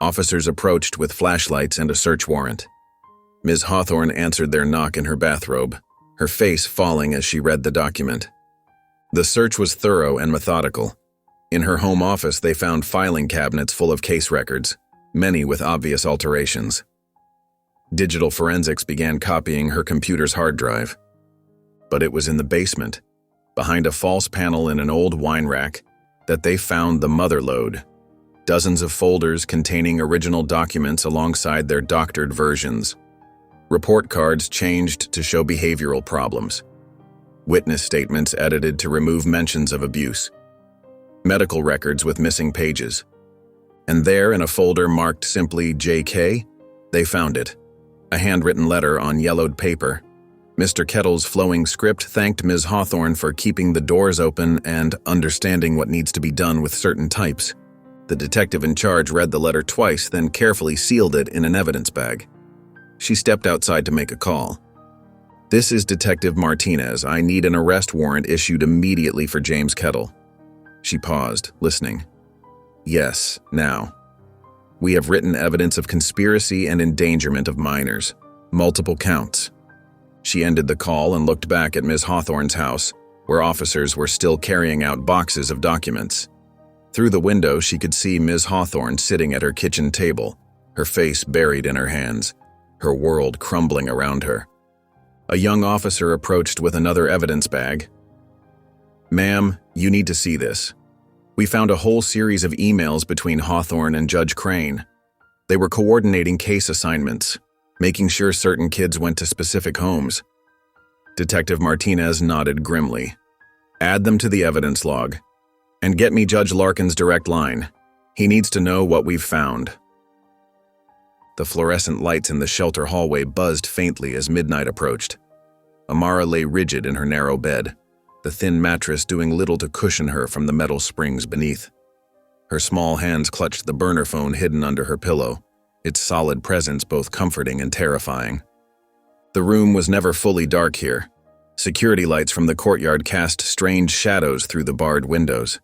Officers approached with flashlights and a search warrant. Ms. Hawthorne answered their knock in her bathrobe, her face falling as she read the document. The search was thorough and methodical. In her home office, they found filing cabinets full of case records, many with obvious alterations. Digital forensics began copying her computer's hard drive. But it was in the basement, behind a false panel in an old wine rack, that they found the mother lode, dozens of folders containing original documents alongside their doctored versions. Report cards changed to show behavioral problems. Witness statements edited to remove mentions of abuse. Medical records with missing pages. And there, in a folder marked simply JK, they found it. A handwritten letter on yellowed paper. Mr. Kettle's flowing script thanked Ms. Hawthorne for keeping the doors open and understanding what needs to be done with certain types. The detective in charge read the letter twice, then carefully sealed it in an evidence bag. She stepped outside to make a call. "This is Detective Martinez. I need an arrest warrant issued immediately for James Kettle." She paused, listening. "Yes, now. We have written evidence of conspiracy and endangerment of minors. Multiple counts." She ended the call and looked back at Ms. Hawthorne's house, where officers were still carrying out boxes of documents. Through the window, she could see Ms. Hawthorne sitting at her kitchen table, her face buried in her hands, her world crumbling around her. A young officer approached with another evidence bag. "Ma'am, you need to see this. We found a whole series of emails between Hawthorne and Judge Crane. They were coordinating case assignments, making sure certain kids went to specific homes." Detective Martinez nodded grimly. "Add them to the evidence log. And get me Judge Larkin's direct line. He needs to know what we've found." The fluorescent lights in the shelter hallway buzzed faintly as midnight approached. Amara lay rigid in her narrow bed, the thin mattress doing little to cushion her from the metal springs beneath. Her small hands clutched the burner phone hidden under her pillow, its solid presence both comforting and terrifying. The room was never fully dark here. Security lights from the courtyard cast strange shadows through the barred windows.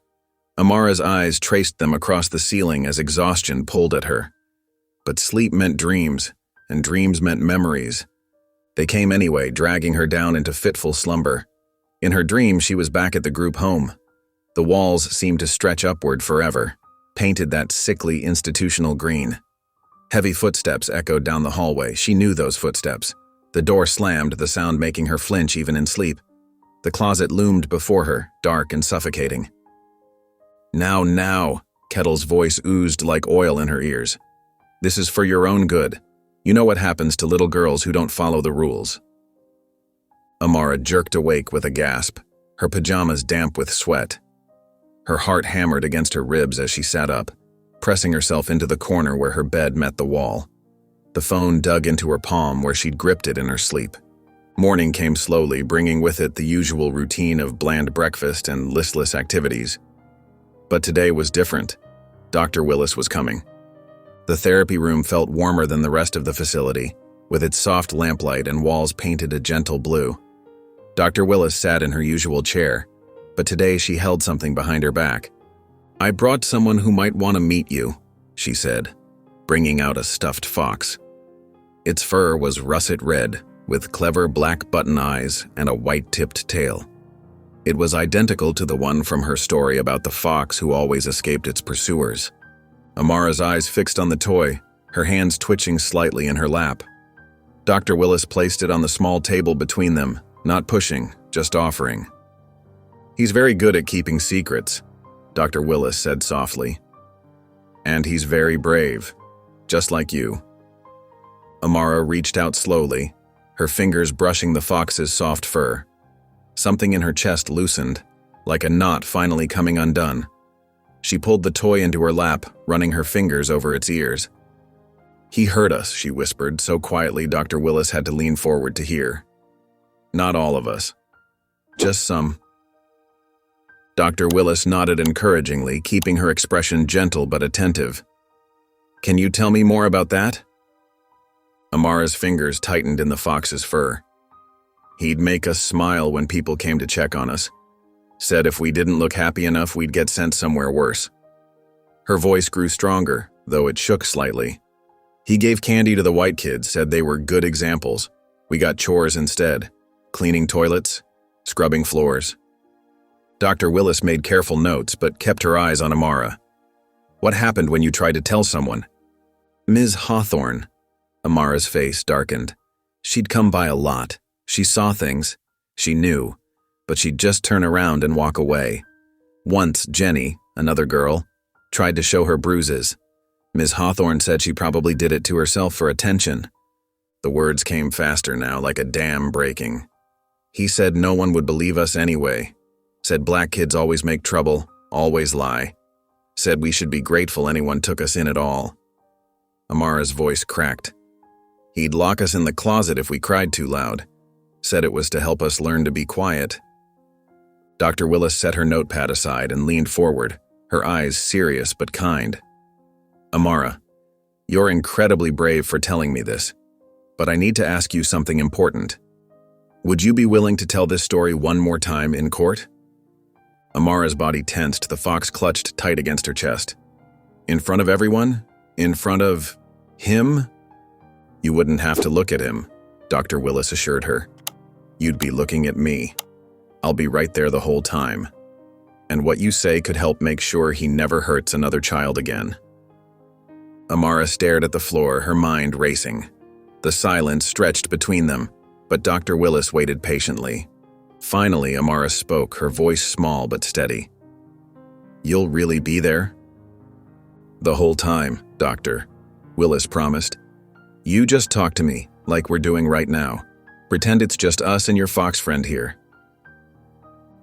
Amara's eyes traced them across the ceiling as exhaustion pulled at her. But sleep meant dreams, and dreams meant memories. They came anyway, dragging her down into fitful slumber. In her dream, she was back at the group home. The walls seemed to stretch upward forever, painted that sickly institutional green. Heavy footsteps echoed down the hallway. She knew those footsteps. The door slammed, the sound making her flinch even in sleep. The closet loomed before her, dark and suffocating. Now, Kettle's voice oozed like oil in her ears. This is for your own good. You know what happens to little girls who don't follow the rules. Amara jerked awake with a gasp, her pajamas damp with sweat. Her heart hammered against her ribs as she sat up, pressing herself into the corner where her bed met the wall. The phone dug into her palm where she'd gripped it in her sleep. Morning came slowly, bringing with it the usual routine of bland breakfast and listless activities. But today was different. Dr. Willis was coming. The therapy room felt warmer than the rest of the facility, with its soft lamplight and walls painted a gentle blue. Dr. Willis sat in her usual chair, but today she held something behind her back. "I brought someone who might want to meet you," she said, bringing out a stuffed fox. Its fur was russet red, with clever black button eyes and a white-tipped tail. It was identical to the one from her story about the fox who always escaped its pursuers. Amara's eyes fixed on the toy, her hands twitching slightly in her lap. Dr. Willis placed it on the small table between them, not pushing, just offering. "He's very good at keeping secrets," Dr. Willis said softly. "And he's very brave, just like you." Amara reached out slowly, her fingers brushing the fox's soft fur. Something in her chest loosened, like a knot finally coming undone. She pulled the toy into her lap, running her fingers over its ears. "He heard us," she whispered, so quietly Dr. Willis had to lean forward to hear. "Not all of us. Just some." Dr. Willis nodded encouragingly, keeping her expression gentle but attentive. "Can you tell me more about that?" Amara's fingers tightened in the fox's fur. "He'd make us smile when people came to check on us. Said if we didn't look happy enough, we'd get sent somewhere worse." Her voice grew stronger, though it shook slightly. "He gave candy to the white kids, said they were good examples. We got chores instead. Cleaning toilets, scrubbing floors." Dr. Willis made careful notes, but kept her eyes on Amara. "What happened when you tried to tell someone?" "Ms. Hawthorne." Amara's face darkened. She'd come by a lot. She saw things. She knew. But she'd just turn around and walk away. Once, Jenny, another girl, tried to show her bruises. Ms. Hawthorne said she probably did it to herself for attention. The words came faster now, like a dam breaking. "He said no one would believe us anyway. Said black kids always make trouble, always lie. Said we should be grateful anyone took us in at all." Amara's voice cracked. "He'd lock us in the closet if we cried too loud. Said it was to help us learn to be quiet." Dr. Willis set her notepad aside and leaned forward, her eyes serious but kind. "Amara, you're incredibly brave for telling me this, but I need to ask you something important. Would you be willing to tell this story one more time in court?" Amara's body tensed, the fox clutched tight against her chest. "In front of everyone? In front of him?" "You wouldn't have to look at him," Dr. Willis assured her. "You'd be looking at me. I'll be right there the whole time. And what you say could help make sure he never hurts another child again." Amara stared at the floor, her mind racing. The silence stretched between them, but Dr. Willis waited patiently. Finally, Amara spoke, her voice small but steady. "You'll really be there?" "The whole time, Doctor," Willis promised. "You just talk to me, like we're doing right now. Pretend it's just us and your fox friend here."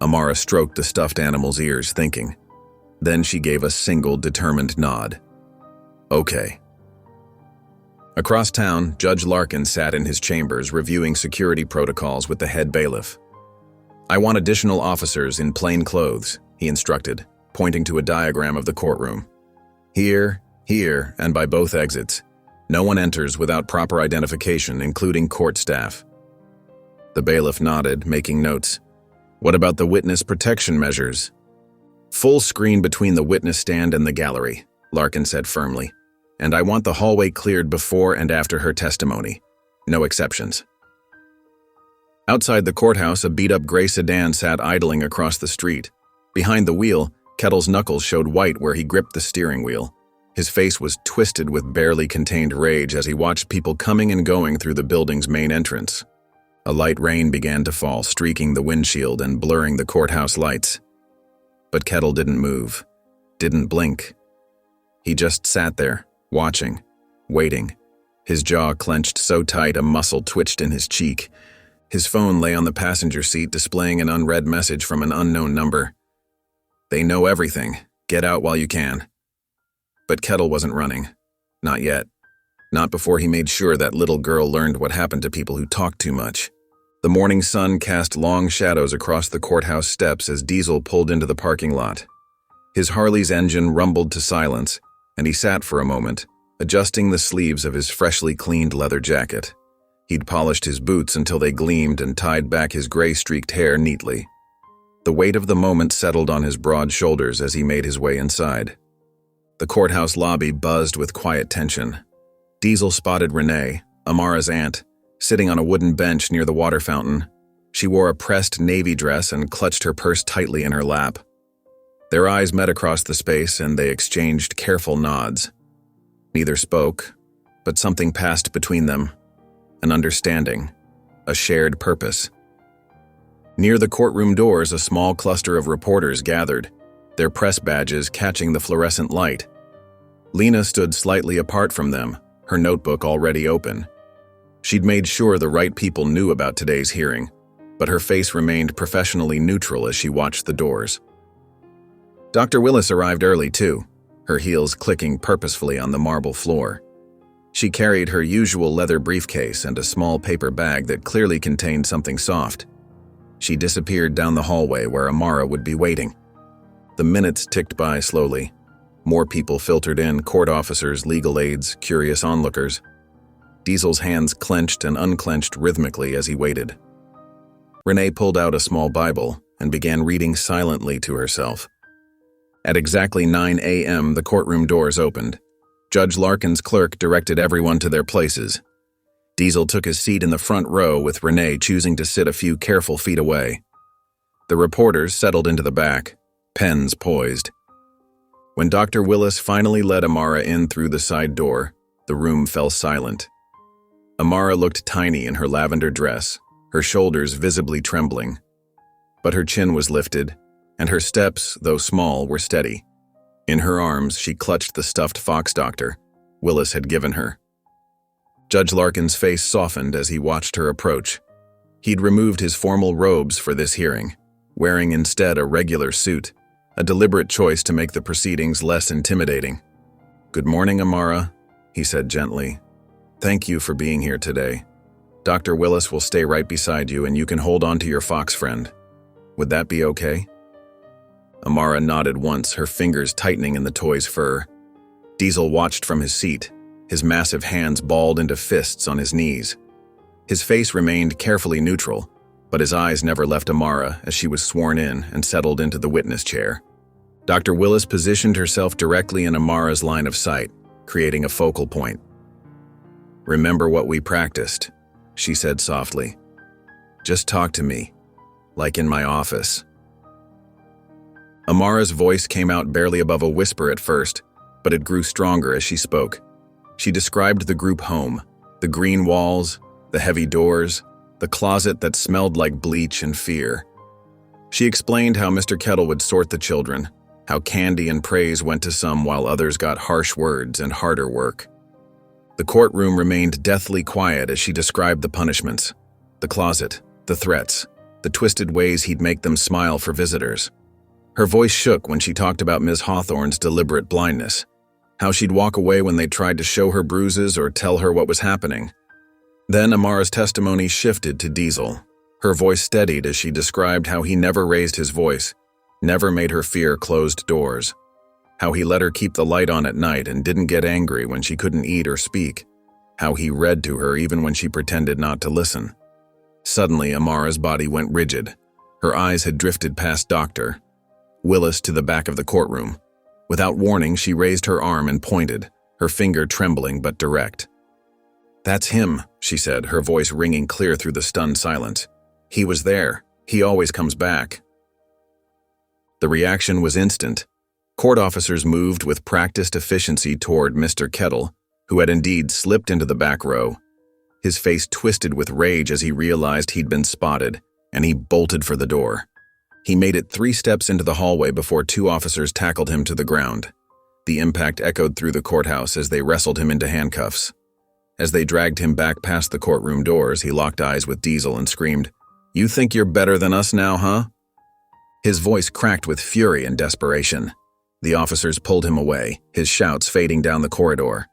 Amara stroked the stuffed animal's ears, thinking. Then she gave a single, determined nod. "Okay." Across town, Judge Larkin sat in his chambers reviewing security protocols with the head bailiff. "I want additional officers in plain clothes," he instructed, pointing to a diagram of the courtroom. "Here, here, and by both exits. No one enters without proper identification, including court staff." The bailiff nodded, making notes. "What about the witness protection measures?" "Full screen between the witness stand and the gallery," Larkin said firmly. and I want the hallway cleared before and after her testimony. No exceptions. Outside the courthouse, a beat-up gray sedan sat idling across the street. Behind the wheel, Kettle's knuckles showed white where he gripped the steering wheel. His face was twisted with barely contained rage as he watched people coming and going through the building's main entrance. A light rain began to fall, streaking the windshield and blurring the courthouse lights. But Kettle didn't move, didn't blink. He just sat there, watching, waiting. His jaw clenched so tight a muscle twitched in his cheek. His phone lay on the passenger seat, displaying an unread message from an unknown number. "They know everything. Get out while you can." But Kettle wasn't running. Not yet. Not before he made sure that little girl learned what happened to people who talk too much. The morning sun cast long shadows across the courthouse steps as Diesel pulled into the parking lot. His Harley's engine rumbled to silence, and he sat for a moment, adjusting the sleeves of his freshly cleaned leather jacket. He'd polished his boots until they gleamed and tied back his gray-streaked hair neatly. The weight of the moment settled on his broad shoulders as he made his way inside. The courthouse lobby buzzed with quiet tension. Diesel spotted Renee, Amara's aunt, sitting on a wooden bench near the water fountain. She wore a pressed navy dress and clutched her purse tightly in her lap. Their eyes met across the space and they exchanged careful nods. Neither spoke, but something passed between them. An understanding, a shared purpose. Near the courtroom doors, a small cluster of reporters gathered, their press badges catching the fluorescent light. Lena stood slightly apart from them, her notebook already open. She'd made sure the right people knew about today's hearing, but her face remained professionally neutral as she watched the doors. Dr. Willis arrived early too, her heels clicking purposefully on the marble floor. She carried her usual leather briefcase and a small paper bag that clearly contained something soft. She disappeared down the hallway where Amara would be waiting. The minutes ticked by slowly. More people filtered in, court officers, legal aides, curious onlookers. Diesel's hands clenched and unclenched rhythmically as he waited. Renee pulled out a small Bible and began reading silently to herself. At exactly 9 a.m., the courtroom doors opened. Judge Larkin's clerk directed everyone to their places. Diesel took his seat in the front row, with Renee choosing to sit a few careful feet away. The reporters settled into the back, pens poised. When Dr. Willis finally led Amara in through the side door, the room fell silent. Amara looked tiny in her lavender dress, her shoulders visibly trembling. But her chin was lifted, and her steps, though small, were steady. In her arms, she clutched the stuffed fox doctor Willis had given her. Judge Larkin's face softened as he watched her approach. He'd removed his formal robes for this hearing, wearing instead a regular suit, a deliberate choice to make the proceedings less intimidating. "Good morning, Amara," he said gently. "Thank you for being here today. Dr. Willis will stay right beside you and you can hold on to your fox friend. Would that be okay?" Amara nodded once, her fingers tightening in the toy's fur. Diesel watched from his seat, his massive hands balled into fists on his knees. His face remained carefully neutral, but his eyes never left Amara as she was sworn in and settled into the witness chair. Dr. Willis positioned herself directly in Amara's line of sight, creating a focal point. "Remember what we practiced," she said softly. "Just talk to me, like in my office." Amara's voice came out barely above a whisper at first, but it grew stronger as she spoke. She described the group home, the green walls, the heavy doors, the closet that smelled like bleach and fear. She explained how Mr. Kettle would sort the children, how candy and praise went to some while others got harsh words and harder work. The courtroom remained deathly quiet as she described the punishments, the closet, the threats, the twisted ways he'd make them smile for visitors. Her voice shook when she talked about Ms. Hawthorne's deliberate blindness, how she'd walk away when they tried to show her bruises or tell her what was happening. Then Amara's testimony shifted to Diesel. Her voice steadied as she described how he never raised his voice, never made her fear closed doors, how he let her keep the light on at night and didn't get angry when she couldn't eat or speak, how he read to her even when she pretended not to listen. Suddenly, Amara's body went rigid. Her eyes had drifted past Dr. Willis to the back of the courtroom. Without warning, she raised her arm and pointed, her finger trembling but direct. "That's him," she said, her voice ringing clear through the stunned silence. "He was there. He always comes back." The reaction was instant. Court officers moved with practiced efficiency toward Mr. Kettle, who had indeed slipped into the back row. His face twisted with rage as he realized he'd been spotted, and he bolted for the door. He made it 3 steps into the hallway before 2 officers tackled him to the ground. The impact echoed through the courthouse as they wrestled him into handcuffs. As they dragged him back past the courtroom doors, he locked eyes with Diesel and screamed, "You think you're better than us now, huh?" His voice cracked with fury and desperation. The officers pulled him away, his shouts fading down the corridor.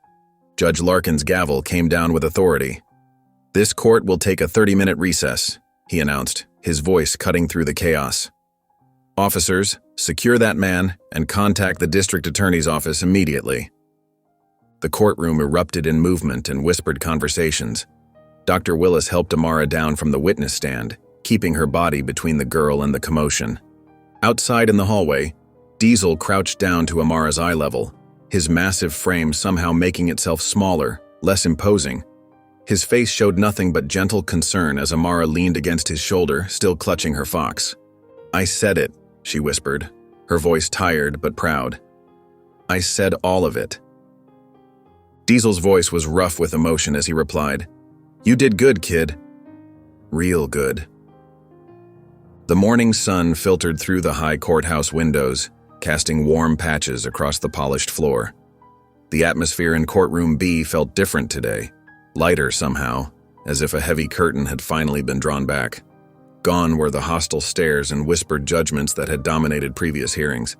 Judge Larkin's gavel came down with authority. "This court will take a 30-minute recess," he announced, his voice cutting through the chaos. "Officers, secure that man and contact the district attorney's office immediately." The courtroom erupted in movement and whispered conversations. Dr. Willis helped Amara down from the witness stand, keeping her body between the girl and the commotion. Outside in the hallway, Diesel crouched down to Amara's eye level, his massive frame somehow making itself smaller, less imposing. His face showed nothing but gentle concern as Amara leaned against his shoulder, still clutching her fox. "I said it," she whispered, her voice tired but proud. "I said all of it." Diesel's voice was rough with emotion as he replied, "You did good, kid. Real good." The morning sun filtered through the high courthouse windows, casting warm patches across the polished floor. The atmosphere in courtroom B felt different today, lighter somehow, as if a heavy curtain had finally been drawn back. Gone were the hostile stares and whispered judgments that had dominated previous hearings.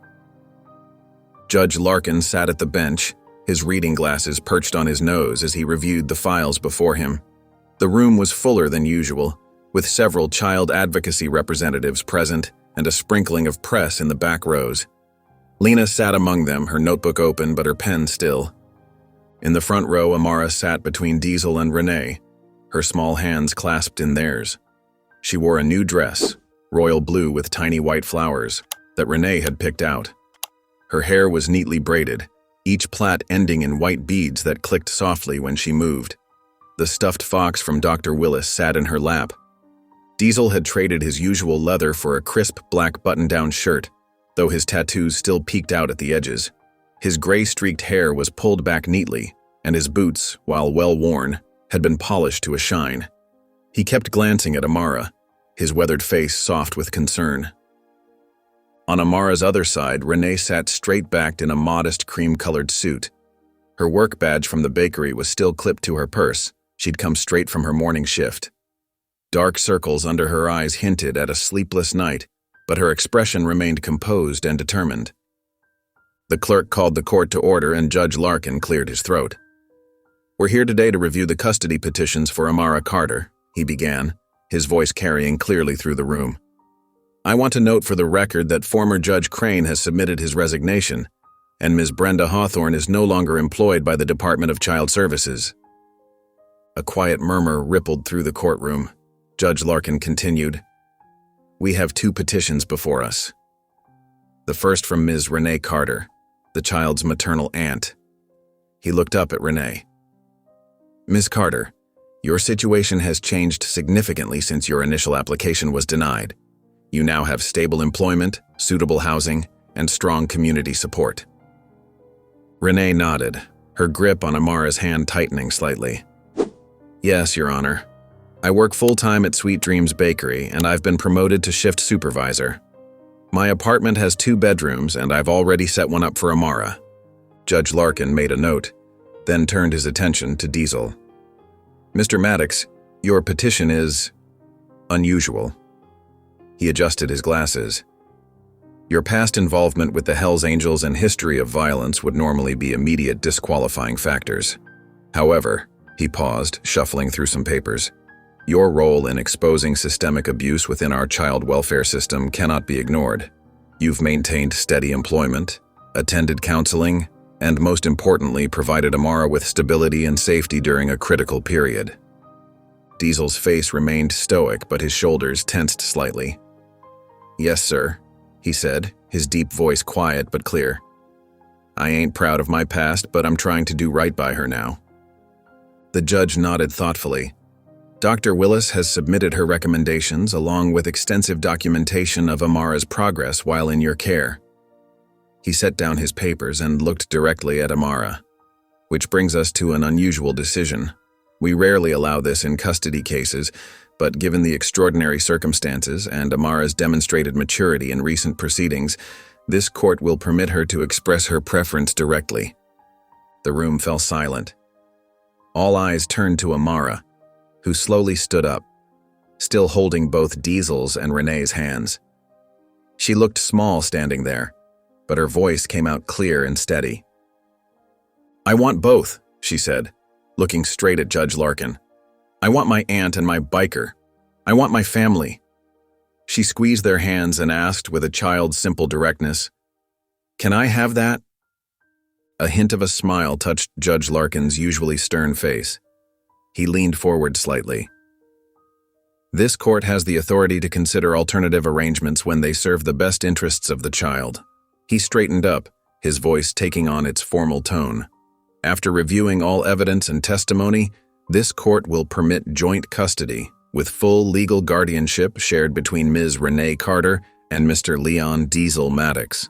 Judge Larkin sat at the bench, his reading glasses perched on his nose as he reviewed the files before him. The room was fuller than usual, with several child advocacy representatives present and a sprinkling of press in the back rows. Lena sat among them, her notebook open but her pen still. In the front row, Amara sat between Diesel and Renee, her small hands clasped in theirs. She wore a new dress, royal blue with tiny white flowers, that Renee had picked out. Her hair was neatly braided, each plait ending in white beads that clicked softly when she moved. The stuffed fox from Dr. Willis sat in her lap. Diesel had traded his usual leather for a crisp black button-down shirt, though his tattoos still peeked out at the edges. His gray-streaked hair was pulled back neatly, and his boots, while well-worn, had been polished to a shine. He kept glancing at Amara, his weathered face soft with concern. On Amara's other side, Renee sat straight-backed in a modest cream-colored suit. Her work badge from the bakery was still clipped to her purse. She'd come straight from her morning shift. Dark circles under her eyes hinted at a sleepless night, but her expression remained composed and determined. The clerk called the court to order and Judge Larkin cleared his throat. "We're here today to review the custody petitions for Amara Carter," he began, his voice carrying clearly through the room. "I want to note for the record that former Judge Crane has submitted his resignation, and Ms. Brenda Hawthorne is no longer employed by the Department of Child Services." A quiet murmur rippled through the courtroom. Judge Larkin continued, "We have 2 petitions before us. The first from Ms. Renee Carter, the child's maternal aunt." He looked up at Renee. "Ms. Carter, your situation has changed significantly since your initial application was denied. You now have stable employment, suitable housing, and strong community support." Renee nodded, her grip on Amara's hand tightening slightly. "Yes, Your Honor. I work full-time at Sweet Dreams Bakery, and I've been promoted to shift supervisor. My apartment has 2 bedrooms, and I've already set one up for Amara." Judge Larkin made a note, then turned his attention to Diesel. "Mr. Maddox, your petition is unusual." He adjusted his glasses. "Your past involvement with the Hells Angels and history of violence would normally be immediate disqualifying factors. However," he paused, shuffling through some papers, "your role in exposing systemic abuse within our child welfare system cannot be ignored. You've maintained steady employment, attended counseling, and most importantly, provided Amara with stability and safety during a critical period." Diesel's face remained stoic, but his shoulders tensed slightly. "Yes, sir," he said, his deep voice quiet but clear. I ain't proud of my past, but I'm trying to do right by her now." The judge nodded thoughtfully. Dr. Willis has submitted her recommendations along with extensive documentation of Amara's progress while in your care. He set down his papers and looked directly at Amara. Which brings us to an unusual decision. We rarely allow this in custody cases, but given the extraordinary circumstances and Amara's demonstrated maturity in recent proceedings, this court will permit her to express her preference directly. The room fell silent. All eyes turned to Amara, who slowly stood up, still holding both Diesel's and Renee's hands. She looked small standing there, but her voice came out clear and steady. "I want both," she said, looking straight at Judge Larkin. "I want my aunt and my biker. I want my family." She squeezed their hands and asked with a child's simple directness, "Can I have that?" A hint of a smile touched Judge Larkin's usually stern face. He leaned forward slightly. "This court has the authority to consider alternative arrangements when they serve the best interests of the child." He straightened up, his voice taking on its formal tone. "After reviewing all evidence and testimony, this court will permit joint custody, with full legal guardianship shared between Ms. Renee Carter and Mr. Leon Diesel Maddox."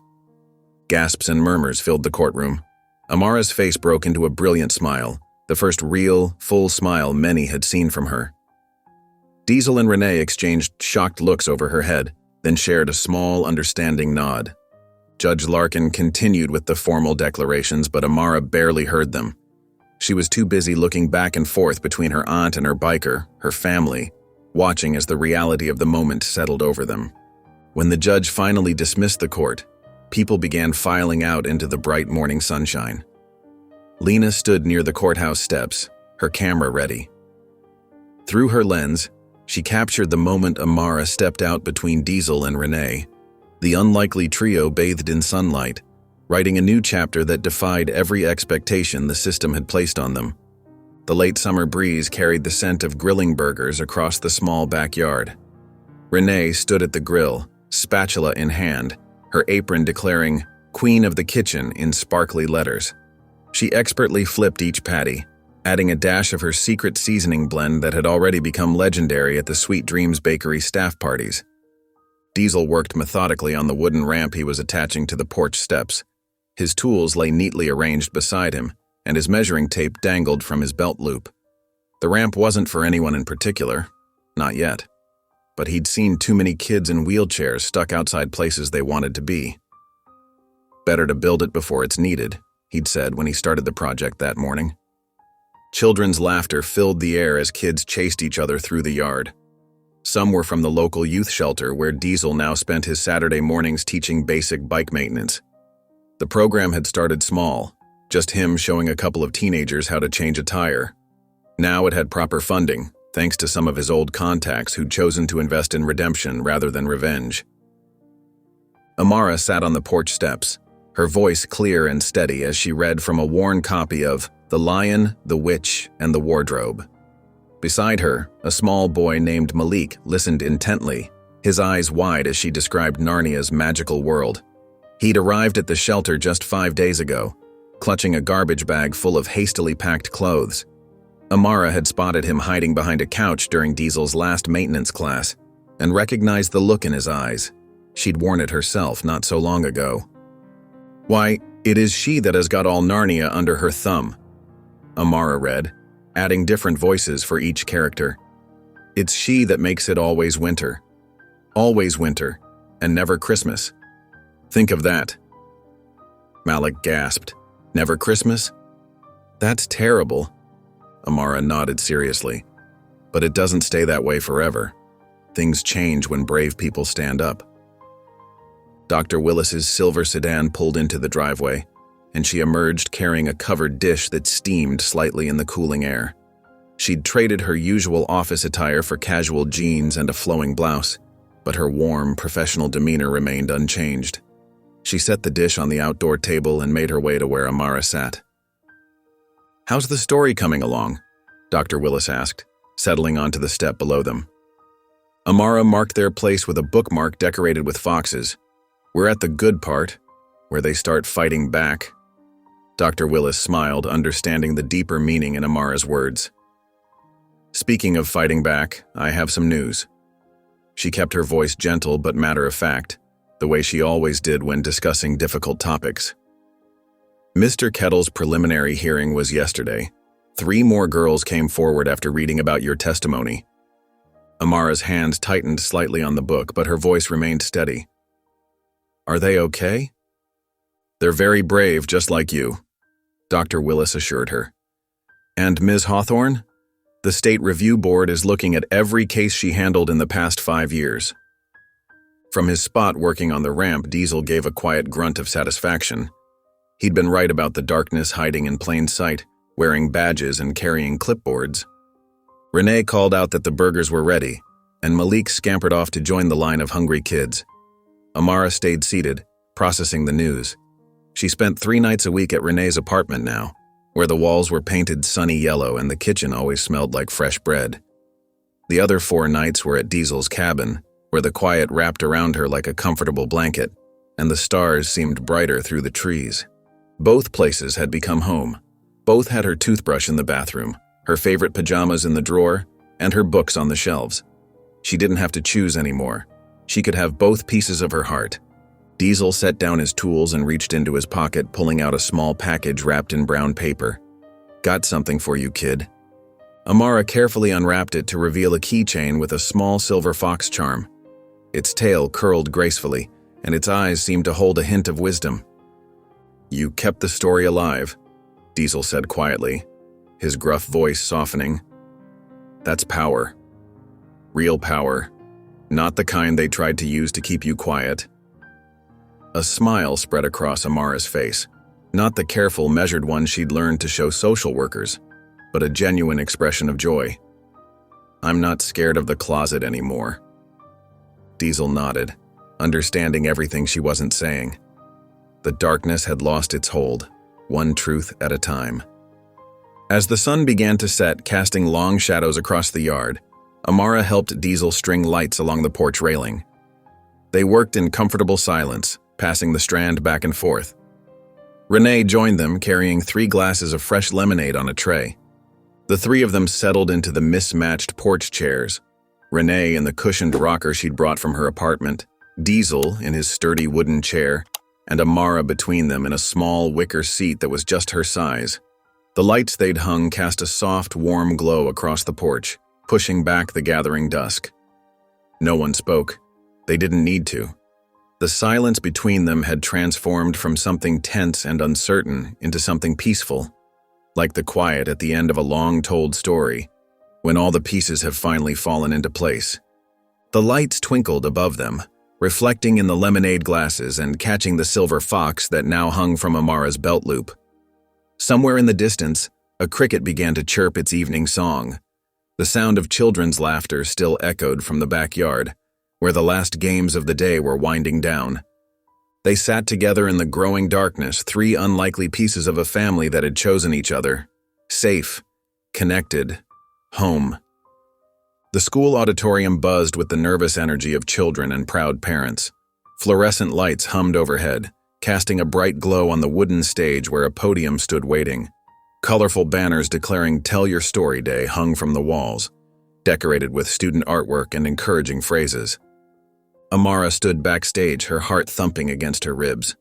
Gasps and murmurs filled the courtroom. Amara's face broke into a brilliant smile, the first real, full smile many had seen from her. Diesel and Renee exchanged shocked looks over her head, then shared a small, understanding nod. Judge Larkin continued with the formal declarations, but Amara barely heard them. She was too busy looking back and forth between her aunt and her biker, her family, watching as the reality of the moment settled over them. When the judge finally dismissed the court, people began filing out into the bright morning sunshine. Lena stood near the courthouse steps, her camera ready. Through her lens, she captured the moment Amara stepped out between Diesel and Renee. The unlikely trio bathed in sunlight, writing a new chapter that defied every expectation the system had placed on them. The late summer breeze carried the scent of grilling burgers across the small backyard. Renee stood at the grill, spatula in hand, her apron declaring "Queen of the Kitchen" in sparkly letters. She expertly flipped each patty, adding a dash of her secret seasoning blend that had already become legendary at the Sweet Dreams Bakery staff parties. Diesel worked methodically on the wooden ramp he was attaching to the porch steps. His tools lay neatly arranged beside him, and his measuring tape dangled from his belt loop. The ramp wasn't for anyone in particular, not yet, but he'd seen too many kids in wheelchairs stuck outside places they wanted to be. "Better to build it before it's needed," he'd said when he started the project that morning. Children's laughter filled the air as kids chased each other through the yard. Some were from the local youth shelter where Diesel now spent his Saturday mornings teaching basic bike maintenance. The program had started small, just him showing a couple of teenagers how to change a tire. Now it had proper funding, thanks to some of his old contacts who'd chosen to invest in redemption rather than revenge. Amara sat on the porch steps, her voice clear and steady as she read from a worn copy of The Lion, the Witch, and the Wardrobe. Beside her, a small boy named Malik listened intently, his eyes wide as she described Narnia's magical world. He'd arrived at the shelter just 5 days ago, clutching a garbage bag full of hastily packed clothes. Amara had spotted him hiding behind a couch during Diesel's last maintenance class and recognized the look in his eyes. She'd worn it herself not so long ago. "Why, it is she that has got all Narnia under her thumb," Amara read, adding different voices for each character. "It's she that makes it always winter, and never Christmas. Think of that." Malik gasped. "Never Christmas? That's terrible." Amara nodded seriously. "But it doesn't stay that way forever. Things change when brave people stand up." Dr. Willis's silver sedan pulled into the driveway, and she emerged carrying a covered dish that steamed slightly in the cooling air. She'd traded her usual office attire for casual jeans and a flowing blouse, but her warm, professional demeanor remained unchanged. She set the dish on the outdoor table and made her way to where Amara sat. "How's the story coming along?" Dr. Willis asked, settling onto the step below them. Amara marked their place with a bookmark decorated with foxes. "We're at the good part, where they start fighting back," Dr. Willis smiled, understanding the deeper meaning in Amara's words. Speaking of fighting back, I have some news. She kept her voice gentle but matter-of-fact, the way she always did when discussing difficult topics. Mr. Kettle's preliminary hearing was yesterday. 3 more girls came forward after reading about your testimony. Amara's hands tightened slightly on the book, but her voice remained steady. Are they okay? They're very brave, just like you, Dr. Willis assured her. And Ms. Hawthorne? The State Review Board is looking at every case she handled in the past 5 years. From his spot working on the ramp, Diesel gave a quiet grunt of satisfaction. He'd been right about the darkness hiding in plain sight, wearing badges and carrying clipboards. Renee called out that the burgers were ready, and Malik scampered off to join the line of hungry kids. Amara stayed seated, processing the news. She spent 3 nights a week at Renee's apartment now, where the walls were painted sunny yellow and the kitchen always smelled like fresh bread. The other 4 nights were at Diesel's cabin, where the quiet wrapped around her like a comfortable blanket, and the stars seemed brighter through the trees. Both places had become home. Both had her toothbrush in the bathroom, her favorite pajamas in the drawer, and her books on the shelves. She didn't have to choose anymore. She could have both pieces of her heart. Diesel set down his tools and reached into his pocket, pulling out a small package wrapped in brown paper. Got something for you, kid. Amara carefully unwrapped it to reveal a keychain with a small silver fox charm. Its tail curled gracefully, and its eyes seemed to hold a hint of wisdom. You kept the story alive, Diesel said quietly, his gruff voice softening. That's power. Real power. Not the kind they tried to use to keep you quiet. A smile spread across Amara's face, not the careful, measured one she'd learned to show social workers, but a genuine expression of joy. I'm not scared of the closet anymore. Diesel nodded, understanding everything she wasn't saying. The darkness had lost its hold, one truth at a time. As the sun began to set, casting long shadows across the yard, Amara helped Diesel string lights along the porch railing. They worked in comfortable silence, passing the strand back and forth. Renee joined them, carrying 3 glasses of fresh lemonade on a tray. The 3 of them settled into the mismatched porch chairs, Renee in the cushioned rocker she'd brought from her apartment, Diesel in his sturdy wooden chair, and Amara between them in a small wicker seat that was just her size. The lights they'd hung cast a soft, warm glow across the porch, pushing back the gathering dusk. No one spoke. They didn't need to. The silence between them had transformed from something tense and uncertain into something peaceful, like the quiet at the end of a long-told story, when all the pieces have finally fallen into place. The lights twinkled above them, reflecting in the lemonade glasses and catching the silver fox that now hung from Amara's belt loop. Somewhere in the distance, a cricket began to chirp its evening song. The sound of children's laughter still echoed from the backyard, where the last games of the day were winding down. They sat together in the growing darkness, 3 unlikely pieces of a family that had chosen each other. Safe, connected, home. The school auditorium buzzed with the nervous energy of children and proud parents. Fluorescent lights hummed overhead, casting a bright glow on the wooden stage where a podium stood waiting. Colorful banners declaring Tell Your Story Day hung from the walls, decorated with student artwork and encouraging phrases. Amara stood backstage, her heart thumping against her ribs.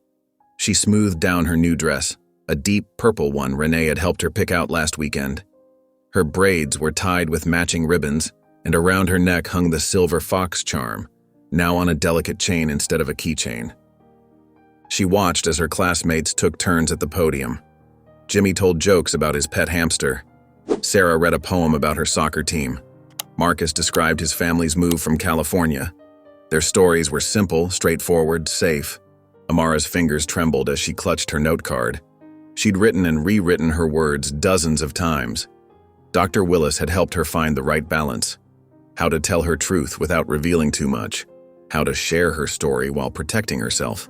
She smoothed down her new dress, a deep purple one Renee had helped her pick out last weekend. Her braids were tied with matching ribbons, and around her neck hung the silver fox charm, now on a delicate chain instead of a keychain. She watched as her classmates took turns at the podium. Jimmy told jokes about his pet hamster. Sarah read a poem about her soccer team. Marcus described his family's move from California. Their stories were simple, straightforward, safe. Amara's fingers trembled as she clutched her note card. She'd written and rewritten her words dozens of times. Dr. Willis had helped her find the right balance. How to tell her truth without revealing too much. How to share her story while protecting herself.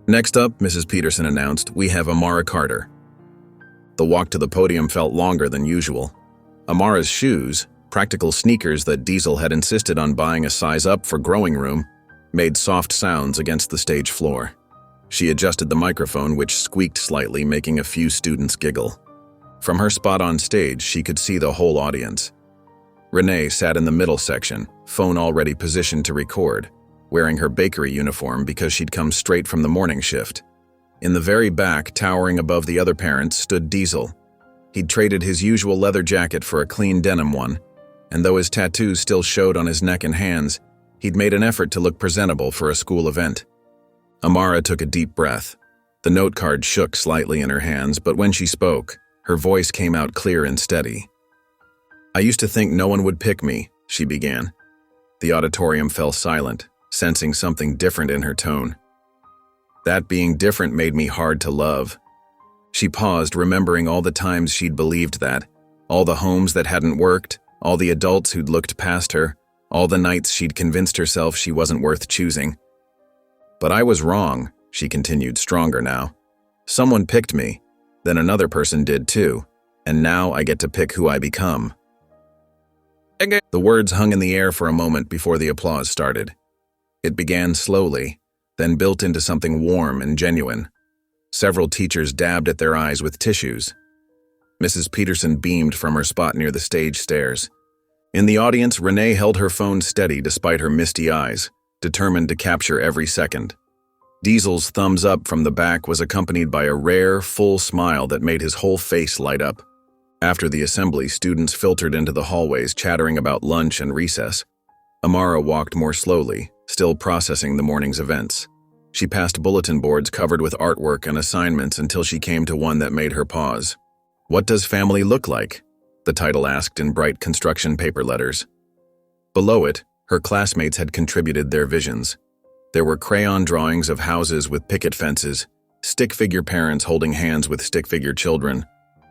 Next up, Mrs. Peterson announced, we have Amara Carter. The walk to the podium felt longer than usual. Amara's shoes, practical sneakers that Diesel had insisted on buying a size up for growing room, made soft sounds against the stage floor. She adjusted the microphone, which squeaked slightly, making a few students giggle. From her spot on stage, she could see the whole audience. Renee sat in the middle section, phone already positioned to record, wearing her bakery uniform because she'd come straight from the morning shift. In the very back, towering above the other parents, stood Diesel. He'd traded his usual leather jacket for a clean denim one, and though his tattoos still showed on his neck and hands, he'd made an effort to look presentable for a school event. Amara took a deep breath. The note card shook slightly in her hands, but when she spoke, her voice came out clear and steady. "I used to think no one would pick me," she began. The auditorium fell silent, sensing something different in her tone. That being different made me hard to love. She paused, remembering all the times she'd believed that, all the homes that hadn't worked, all the adults who'd looked past her, all the nights she'd convinced herself she wasn't worth choosing. "But I was wrong," she continued, stronger now. "Someone picked me, then another person did too, and now I get to pick who I become." The words hung in the air for a moment before the applause started. It began slowly, then built into something warm and genuine. Several teachers dabbed at their eyes with tissues. Mrs. Peterson beamed from her spot near the stage stairs. In the audience, Renee held her phone steady despite her misty eyes, determined to capture every second. Diesel's thumbs up from the back was accompanied by a rare, full smile that made his whole face light up. After the assembly, students filtered into the hallways chattering about lunch and recess. Amara walked more slowly, still processing the morning's events. She passed bulletin boards covered with artwork and assignments until she came to one that made her pause. "What does family look like?" the title asked in bright construction paper letters. Below it, her classmates had contributed their visions. There were crayon drawings of houses with picket fences, stick figure parents holding hands with stick figure children,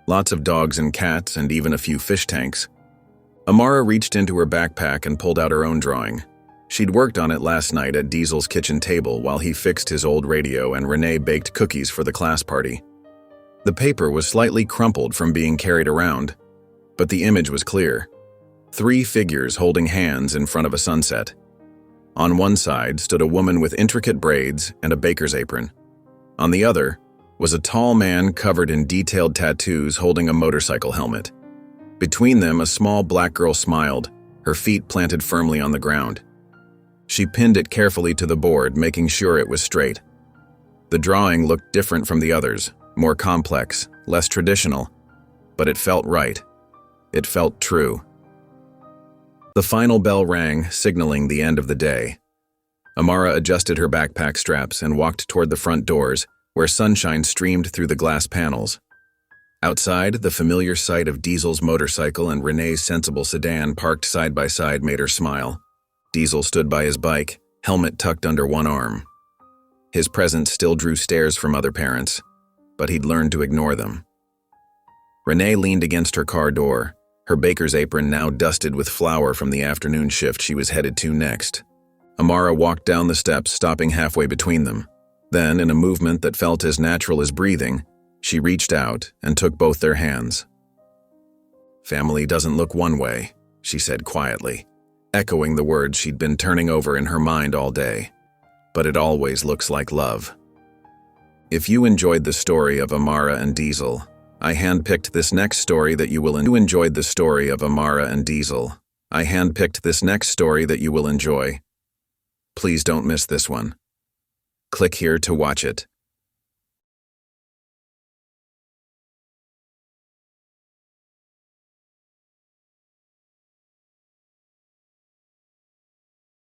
lots of dogs and cats, and even a few fish tanks. Amara reached into her backpack and pulled out her own drawing. She'd worked on it last night at Diesel's kitchen table while he fixed his old radio and Renee baked cookies for the class party. The paper was slightly crumpled from being carried around, but the image was clear. 3 figures holding hands in front of a sunset. On one side stood a woman with intricate braids and a baker's apron. On the other was a tall man covered in detailed tattoos holding a motorcycle helmet. Between them, a small black girl smiled, her feet planted firmly on the ground. She pinned it carefully to the board, making sure it was straight. The drawing looked different from the others, more complex, less traditional, but it felt right. It felt true. The final bell rang, signaling the end of the day. Amara adjusted her backpack straps and walked toward the front doors, where sunshine streamed through the glass panels. Outside, the familiar sight of Diesel's motorcycle and Renee's sensible sedan parked side by side made her smile. Diesel stood by his bike, helmet tucked under one arm. His presence still drew stares from other parents, but he'd learned to ignore them. Renee leaned against her car door, her baker's apron now dusted with flour from the afternoon shift she was headed to next. Amara walked down the steps, stopping halfway between them. Then, in a movement that felt as natural as breathing, she reached out and took both their hands. "Family doesn't look one way," she said quietly, echoing the words she'd been turning over in her mind all day. "But it always looks like love." If you enjoyed the story of Amara and Diesel, I handpicked this next story that you will enjoy. The story of Amara and Diesel. I handpicked this next story that you will enjoy. Please don't miss this one. Click here to watch it.